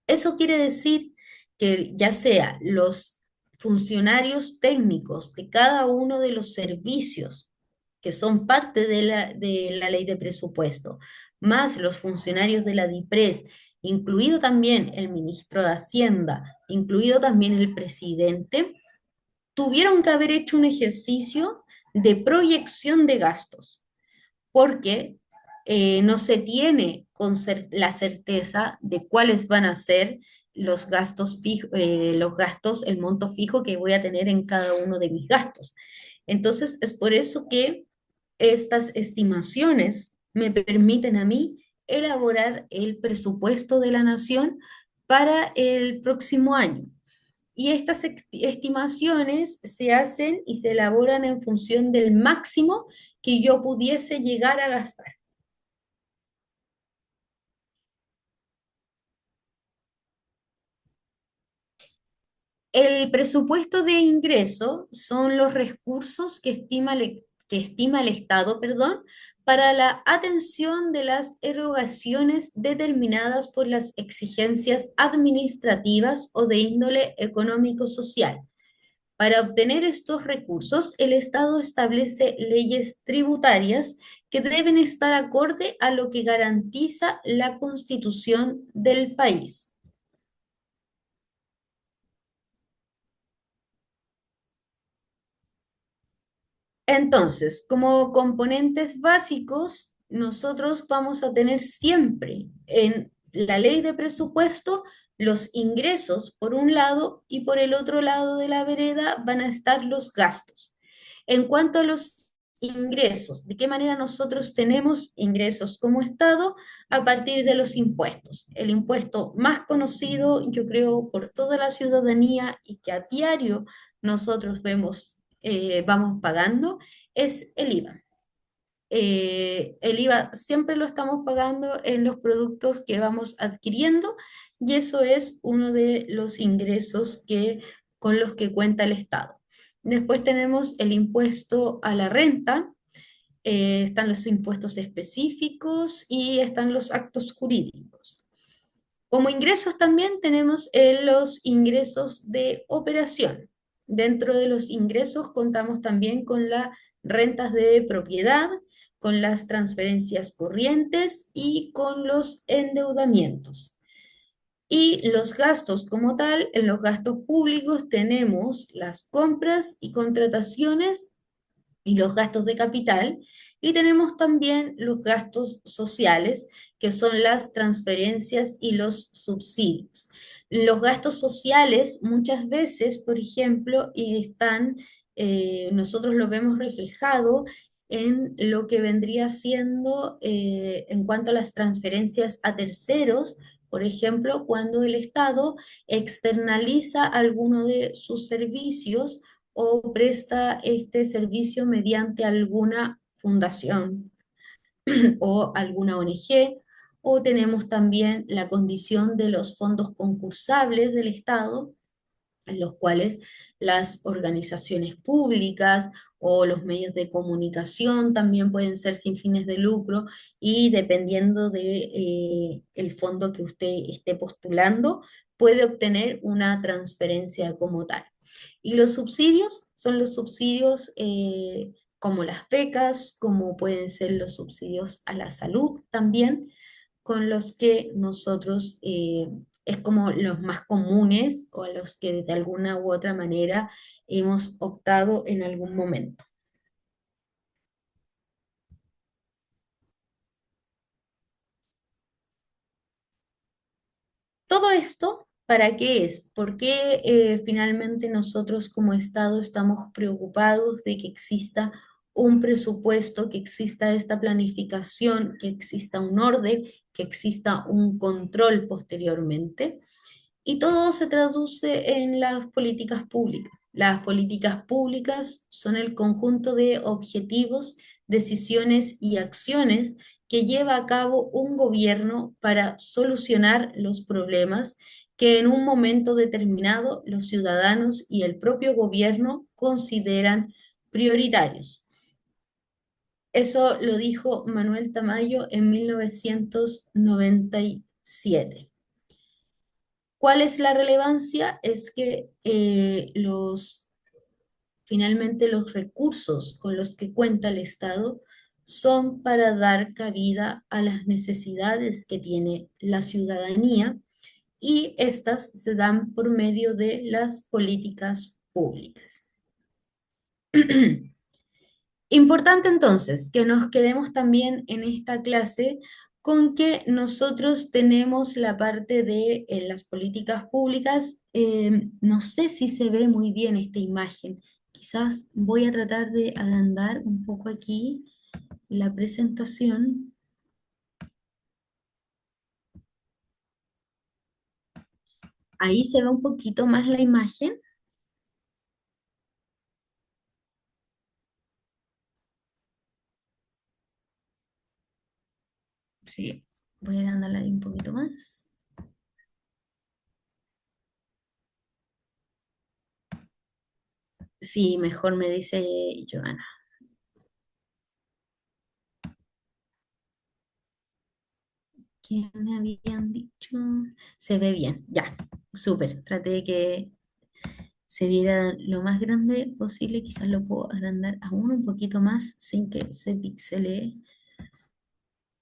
Eso quiere decir que ya sea los funcionarios técnicos de cada uno de los servicios que son parte de la ley de presupuesto, más los funcionarios de la DIPRES, incluido también el ministro de Hacienda, incluido también el presidente, tuvieron que haber hecho un ejercicio de proyección de gastos, porque no se tiene la certeza de cuáles van a ser los gastos el monto fijo que voy a tener en cada uno de mis gastos. Entonces, es por eso que estas estimaciones me permiten a mí elaborar el presupuesto de la nación para el próximo año. Y estas estimaciones se hacen y se elaboran en función del máximo que yo pudiese llegar a gastar. El presupuesto de ingreso son los recursos que estima el Estado, perdón, para la atención de las erogaciones determinadas por las exigencias administrativas o de índole económico-social, Para obtener estos recursos, el Estado establece leyes tributarias que deben estar acorde a lo que garantiza la Constitución del país. Entonces, como componentes básicos, nosotros vamos a tener siempre en la ley de presupuesto los ingresos por un lado y por el otro lado de la vereda van a estar los gastos. En cuanto a los ingresos, ¿de qué manera nosotros tenemos ingresos como Estado? A partir de los impuestos. El impuesto más conocido, yo creo, por toda la ciudadanía y que a diario nosotros vemos, vamos pagando, es el IVA. El IVA siempre lo estamos pagando en los productos que vamos adquiriendo y eso es uno de los ingresos con los que cuenta el Estado. Después tenemos el impuesto a la renta, están los impuestos específicos y están los actos jurídicos. Como ingresos también tenemos los ingresos de operación. Dentro de los ingresos contamos también con las rentas de propiedad, con las transferencias corrientes y con los endeudamientos. Y los gastos como tal, en los gastos públicos tenemos las compras y contrataciones y los gastos de capital, y tenemos también los gastos sociales, que son las transferencias y los subsidios. Los gastos sociales muchas veces, por ejemplo, nosotros lo vemos reflejado en lo que vendría siendo en cuanto a las transferencias a terceros, por ejemplo, cuando el Estado externaliza alguno de sus servicios o presta este servicio mediante alguna fundación o alguna ONG, o tenemos también la condición de los fondos concursables del Estado, en los cuales las organizaciones públicas o los medios de comunicación también pueden ser sin fines de lucro y dependiendo de el fondo que usted esté postulando, puede obtener una transferencia como tal. Y los subsidios son los subsidios como las becas, como pueden ser los subsidios a la salud también, con los que nosotros es como los más comunes o a los que de alguna u otra manera hemos optado en algún momento. Todo esto, ¿para qué es? ¿Por qué finalmente nosotros como Estado estamos preocupados de que exista un presupuesto, que exista esta planificación, que exista un orden, que exista un control posteriormente? Y todo se traduce en las políticas públicas. Las políticas públicas son el conjunto de objetivos, decisiones y acciones que lleva a cabo un gobierno para solucionar los problemas que en un momento determinado los ciudadanos y el propio gobierno consideran prioritarios. Eso lo dijo Manuel Tamayo en 1997. ¿Cuál es la relevancia? Es que finalmente los recursos con los que cuenta el Estado son para dar cabida a las necesidades que tiene la ciudadanía y estas se dan por medio de las políticas públicas. Importante entonces que nos quedemos también en esta clase con que nosotros tenemos la parte de las políticas públicas. No sé si se ve muy bien esta imagen. Quizás voy a tratar de agrandar un poco aquí la presentación. Ahí se ve un poquito más la imagen. Sí, voy a agrandarla ahí un poquito más. Sí, mejor me dice Joana. ¿Qué me habían dicho? Se ve bien, ya, súper. Traté de que se viera lo más grande posible. Quizás lo puedo agrandar aún un poquito más sin que se pixelee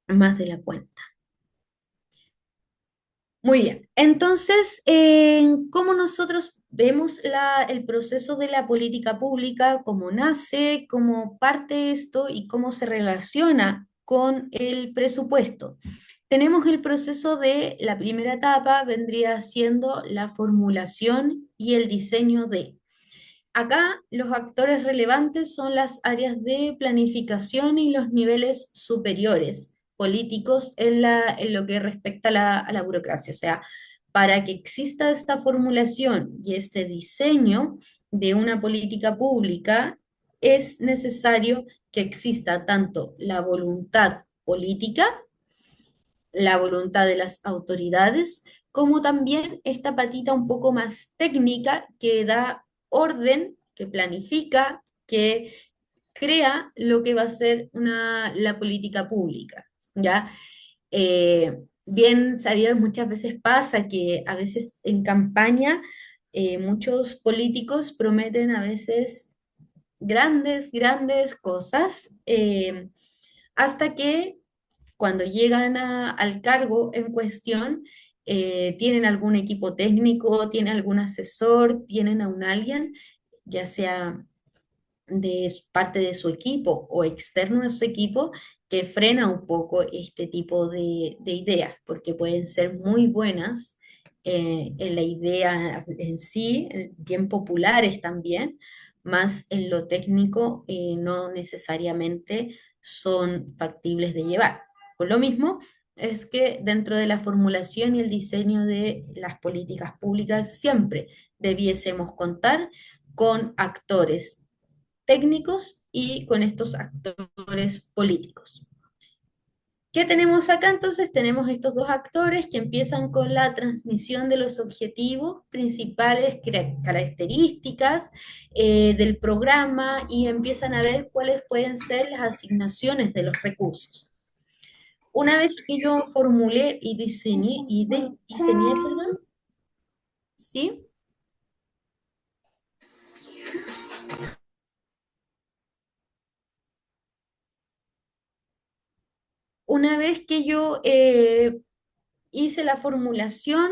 más de la cuenta. Muy bien, entonces, ¿cómo nosotros vemos el proceso de la política pública, cómo nace, cómo parte esto y cómo se relaciona con el presupuesto? Tenemos el proceso de la primera etapa, vendría siendo la formulación y el diseño de. Acá los actores relevantes son las áreas de planificación y los niveles superiores políticos en lo que respecta a la burocracia. O sea, para que exista esta formulación y este diseño de una política pública, es necesario que exista tanto la voluntad política, la voluntad de las autoridades, como también esta patita un poco más técnica que da orden, que planifica, que crea lo que va a ser la política pública, ¿ya? Bien sabido, muchas veces pasa que a veces en campaña muchos políticos prometen a veces grandes, grandes cosas, hasta que cuando llegan al cargo en cuestión, tienen algún equipo técnico, tienen algún asesor, tienen a un alguien, ya sea de parte de su equipo o externo a su equipo, que frena un poco este tipo de ideas, porque pueden ser muy buenas en la idea en sí, bien populares también, más en lo técnico no necesariamente son factibles de llevar. Por lo mismo, es que dentro de la formulación y el diseño de las políticas públicas siempre debiésemos contar con actores técnicos y con estos actores políticos. ¿Qué tenemos acá entonces? Tenemos estos dos actores que empiezan con la transmisión de los objetivos principales, características del programa y empiezan a ver cuáles pueden ser las asignaciones de los recursos. Una vez que yo formulé y diseñé, perdón, ¿sí? Una vez que yo hice la formulación,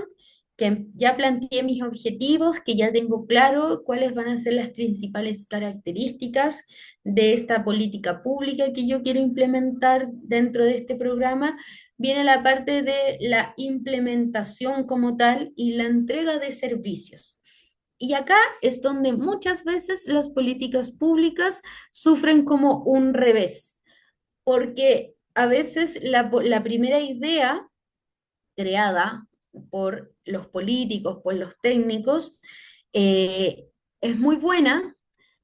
que ya planteé mis objetivos, que ya tengo claro cuáles van a ser las principales características de esta política pública que yo quiero implementar dentro de este programa, viene la parte de la implementación como tal y la entrega de servicios. Y acá es donde muchas veces las políticas públicas sufren como un revés, porque a veces la primera idea creada por los políticos, por los técnicos, eh, es muy buena,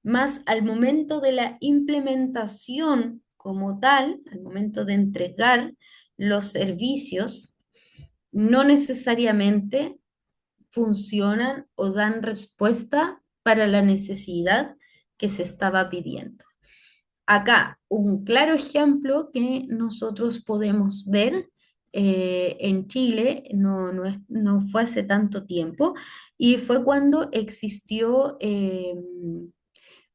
más al momento de la implementación como tal, al momento de entregar los servicios, no necesariamente funcionan o dan respuesta para la necesidad que se estaba pidiendo. Acá, un claro ejemplo que nosotros podemos ver en Chile, no fue hace tanto tiempo, y fue cuando existió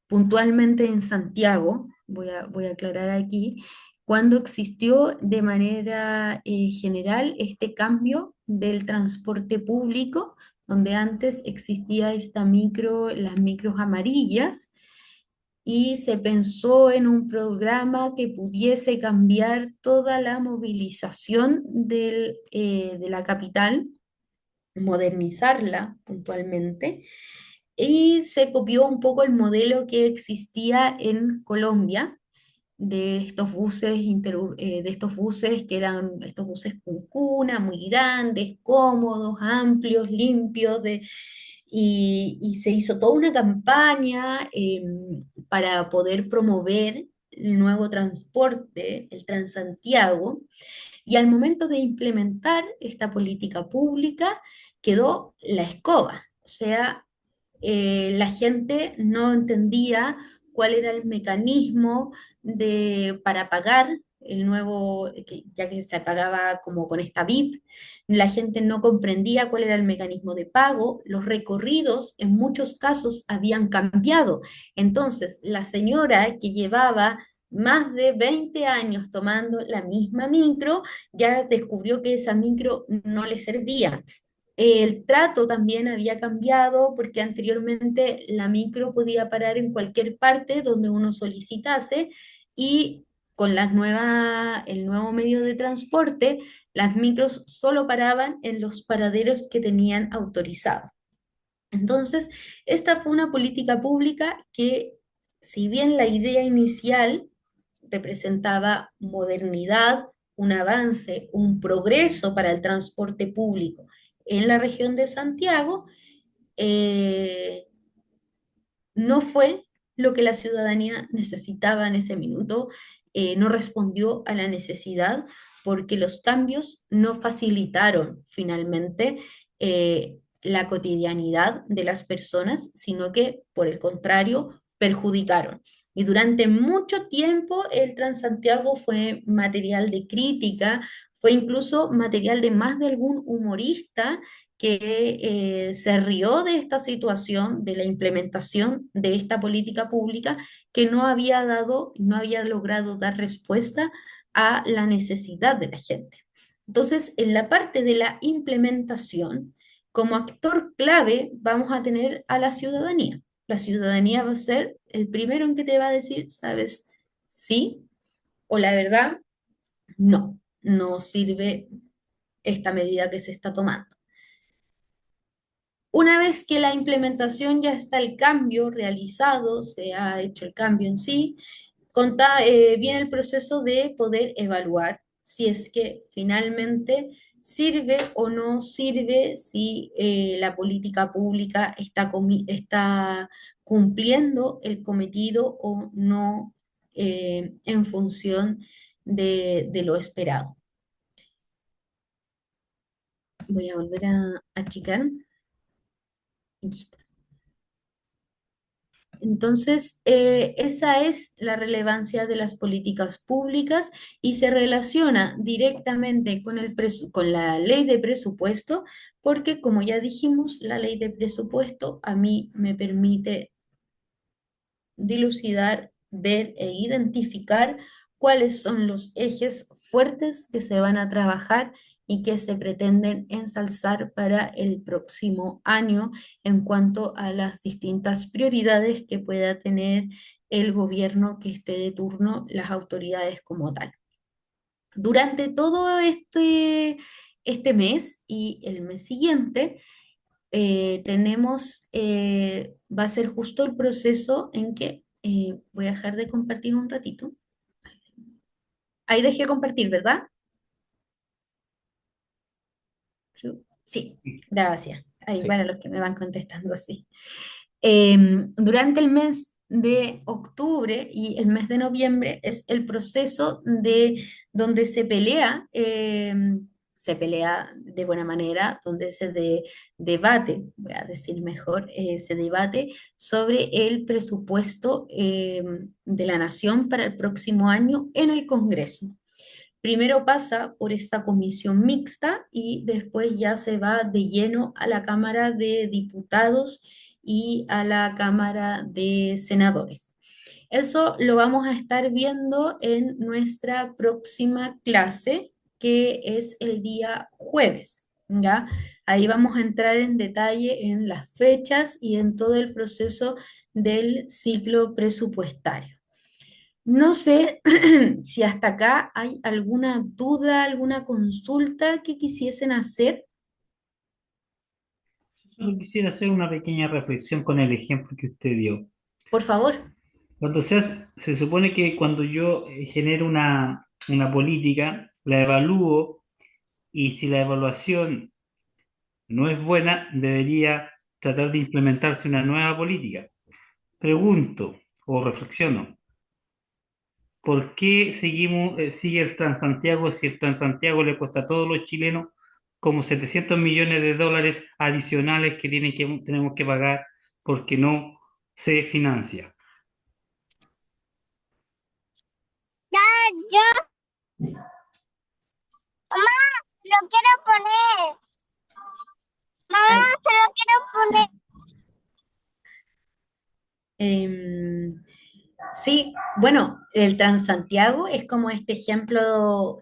puntualmente en Santiago, voy a aclarar aquí, cuando existió de manera general este cambio del transporte público, donde antes existía las micros amarillas, y se pensó en un programa que pudiese cambiar toda la movilización de la capital, modernizarla puntualmente, y se copió un poco el modelo que existía en Colombia de estos de estos buses que eran estos buses con cuna, muy grandes, cómodos, amplios, limpios, y se hizo toda una campaña para poder promover el nuevo transporte, el Transantiago, y al momento de implementar esta política pública quedó la escoba, o sea, la gente no entendía cuál era el mecanismo para pagar ya que se pagaba como con esta VIP, la gente no comprendía cuál era el mecanismo de pago, los recorridos en muchos casos habían cambiado. Entonces, la señora que llevaba más de 20 años tomando la misma micro, ya descubrió que esa micro no le servía. El trato también había cambiado porque anteriormente la micro podía parar en cualquier parte donde uno solicitase y con el nuevo medio de transporte, las micros solo paraban en los paraderos que tenían autorizado. Entonces, esta fue una política pública que, si bien la idea inicial representaba modernidad, un avance, un progreso para el transporte público en la región de Santiago, eh, no fue lo que la ciudadanía necesitaba en ese minuto, no respondió a la necesidad porque los cambios no facilitaron finalmente la cotidianidad de las personas, sino que por el contrario perjudicaron. Y durante mucho tiempo el Transantiago fue material de crítica, fue incluso material de más de algún humorista que se rió de esta situación, de la implementación de esta política pública que no había logrado dar respuesta a la necesidad de la gente. Entonces, en la parte de la implementación, como actor clave vamos a tener a la ciudadanía. La ciudadanía va a ser el primero en que te va a decir, ¿sabes? Sí, o la verdad, no, no sirve esta medida que se está tomando. Una vez que la implementación ya está el cambio realizado, se ha hecho el cambio en sí, viene el proceso de poder evaluar si es que finalmente sirve o no sirve, si la política pública está cumpliendo el cometido o no en función de lo esperado. Voy a volver a achicar. Aquí está. Entonces, esa es la relevancia de las políticas públicas y se relaciona directamente con la ley de presupuesto, porque como ya dijimos, la ley de presupuesto a mí me permite dilucidar, ver e identificar cuáles son los ejes fuertes que se van a trabajar y que se pretenden ensalzar para el próximo año en cuanto a las distintas prioridades que pueda tener el gobierno que esté de turno, las autoridades como tal. Durante todo este mes y el mes siguiente, va a ser justo el proceso en que voy a dejar de compartir un ratito. Ahí dejé de compartir, ¿verdad? Sí, gracias. Ahí Sí. para los que me van contestando así. Durante el mes de octubre y el mes de noviembre es el proceso de donde se pelea de buena manera, donde debate, voy a decir mejor, se debate sobre el presupuesto de la nación para el próximo año en el Congreso. Primero pasa por esta comisión mixta y después ya se va de lleno a la Cámara de Diputados y a la Cámara de Senadores. Eso lo vamos a estar viendo en nuestra próxima clase, que es el día jueves, ¿ya? Ahí vamos a entrar en detalle en las fechas y en todo el proceso del ciclo presupuestario. No sé si hasta acá hay alguna duda, alguna consulta que quisiesen hacer. Solo quisiera hacer una pequeña reflexión con el ejemplo que usted dio. Por favor. Cuando se supone que cuando yo genero una política, la evalúo y si la evaluación no es buena, debería tratar de implementarse una nueva política. Pregunto o reflexiono, ¿por qué sigue el Transantiago si el Transantiago le cuesta a todos los chilenos como 700 millones de dólares adicionales que tenemos que pagar porque no se financia? Mamá, lo quiero poner. Mamá, Al- se lo quiero poner. em, sí, bueno, el Transantiago es como este ejemplo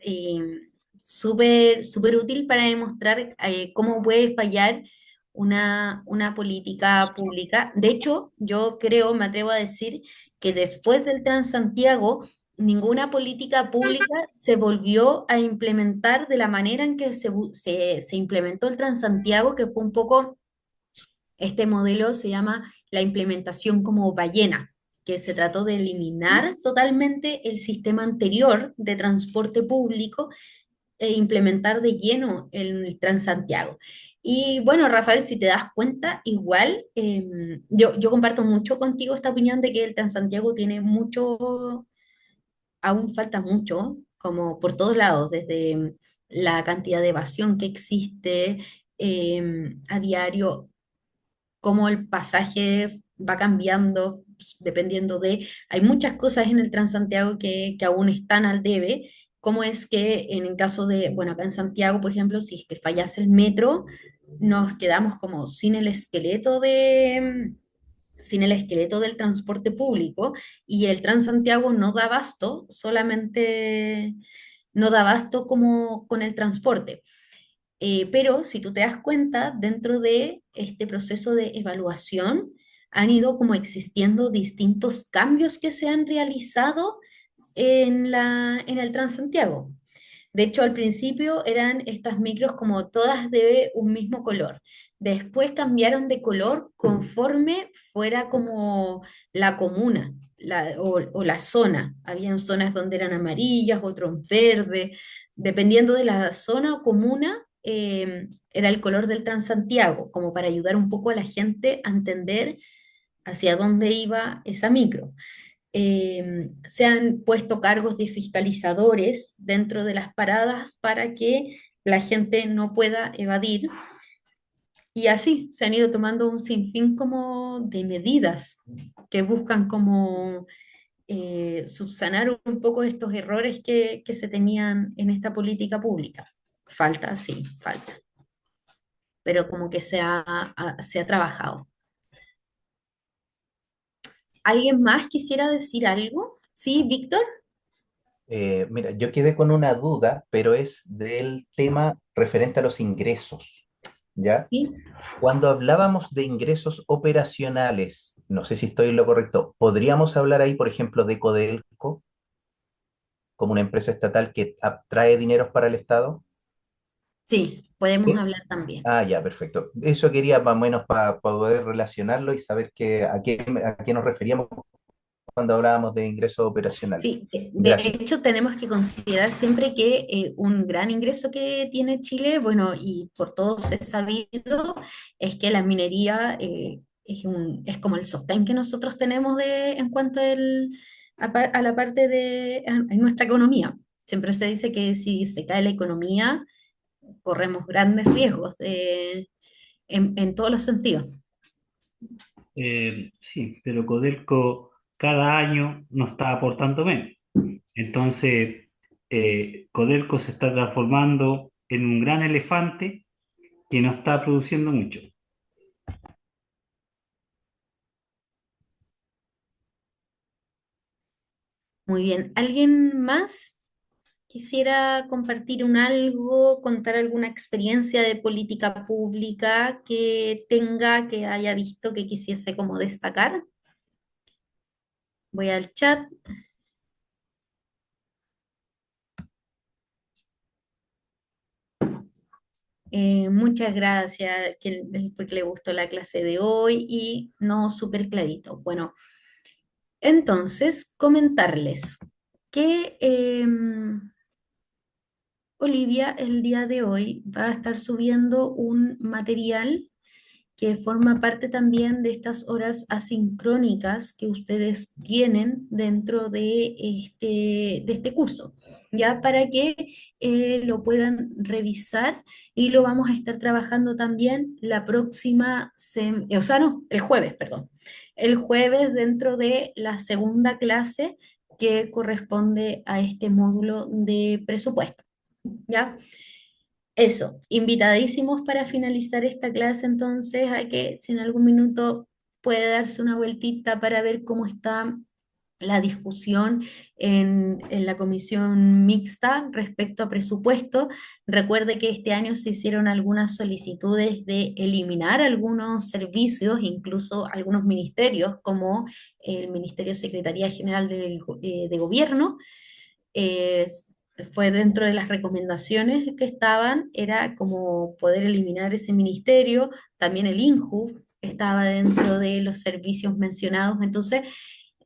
súper súper útil para demostrar cómo puede fallar una política pública. De hecho, yo creo, me atrevo a decir que después del Transantiago, ninguna política pública se volvió a implementar de la manera en que se implementó el Transantiago, que fue un poco, este modelo se llama la implementación como ballena, que se trató de eliminar totalmente el sistema anterior de transporte público e implementar de lleno el Transantiago. Y bueno, Rafael, si te das cuenta, igual yo comparto mucho contigo esta opinión de que el Transantiago tiene mucho, aún falta mucho, como por todos lados, desde la cantidad de evasión que existe a diario, cómo el pasaje va cambiando dependiendo de, hay muchas cosas en el Transantiago que aún están al debe, cómo es que en el caso de, bueno, acá en Santiago, por ejemplo, si es que fallase el metro, nos quedamos como sin el esqueleto del transporte público y el Transantiago no da abasto, solamente no da abasto como con el transporte. Pero si tú te das cuenta, dentro de este proceso de evaluación han ido como existiendo distintos cambios que se han realizado en el Transantiago. De hecho, al principio eran estas micros como todas de un mismo color. Después cambiaron de color conforme fuera como la comuna o la zona. Habían zonas donde eran amarillas, otros verde. Dependiendo de la zona o comuna, era el color del Transantiago, como para ayudar un poco a la gente a entender hacia dónde iba esa micro. Se han puesto cargos de fiscalizadores dentro de las paradas para que la gente no pueda evadir. Y así se han ido tomando un sinfín como de medidas que buscan como subsanar un poco estos errores que se tenían en esta política pública. Falta, sí, falta, pero como que se ha trabajado. ¿Alguien más quisiera decir algo? Sí, Víctor. Mira, yo quedé con una duda, pero es del tema referente a los ingresos, ¿ya? Sí. Cuando hablábamos de ingresos operacionales, no sé si estoy en lo correcto, ¿podríamos hablar ahí, por ejemplo, de Codelco como una empresa estatal que trae dineros para el Estado? Sí, podemos ¿Sí? hablar también. Ah, ya, perfecto. Eso quería más o menos para poder relacionarlo y saber a qué nos referíamos cuando hablábamos de ingresos operacionales. Sí, de Gracias. hecho tenemos que considerar siempre que un gran ingreso que tiene Chile, bueno, y por todos es sabido, es que la minería es como el sostén que nosotros tenemos en cuanto a la parte en nuestra economía. Siempre se dice que si se cae la economía, corremos grandes riesgos en todos los sentidos. Sí, pero Codelco cada año nos está aportando menos. Entonces, Codelco se está transformando en un gran elefante que no está produciendo mucho. Muy bien, ¿alguien más quisiera compartir un algo, contar alguna experiencia de política pública que tenga, que haya visto, que quisiese como destacar? Voy al chat. Muchas gracias porque le gustó la clase de hoy y no súper clarito. Bueno, entonces comentarles que Olivia el día de hoy va a estar subiendo un material que forma parte también de estas horas asincrónicas que ustedes tienen dentro de este curso, ya para que lo puedan revisar y lo vamos a estar trabajando también la próxima, o sea, no, el jueves, perdón, el jueves dentro de la segunda clase que corresponde a este módulo de presupuesto. ¿Ya? Eso, invitadísimos para finalizar esta clase entonces a que si en algún minuto puede darse una vueltita para ver cómo está la discusión en la comisión mixta respecto a presupuesto. Recuerde que este año se hicieron algunas solicitudes de eliminar algunos servicios, incluso algunos ministerios, como el Ministerio Secretaría General de Gobierno. eh, Fue dentro de las recomendaciones que estaban, era como poder eliminar ese ministerio, también el INJU estaba dentro de los servicios mencionados, entonces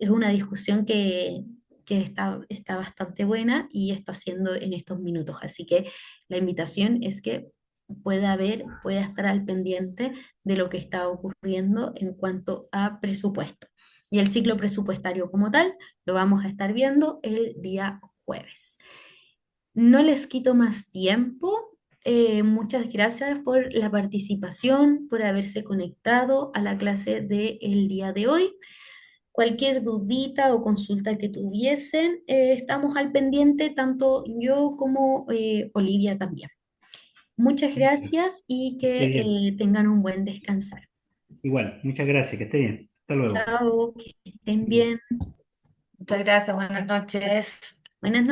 es una discusión que está bastante buena y está siendo en estos minutos. Así que la invitación es que pueda estar al pendiente de lo que está ocurriendo en cuanto a presupuesto. Y el ciclo presupuestario como tal lo vamos a estar viendo el día jueves. No les quito más tiempo. Muchas gracias por la participación, por haberse conectado a la clase del día de hoy. Cualquier dudita o consulta que tuviesen, estamos al pendiente, tanto yo como Olivia también. Muchas gracias y Esté que bien. tengan un buen descansar. Igual, muchas gracias, que esté bien. Hasta luego. Chao, que estén bien. Muchas gracias, buenas noches. Buenas noches.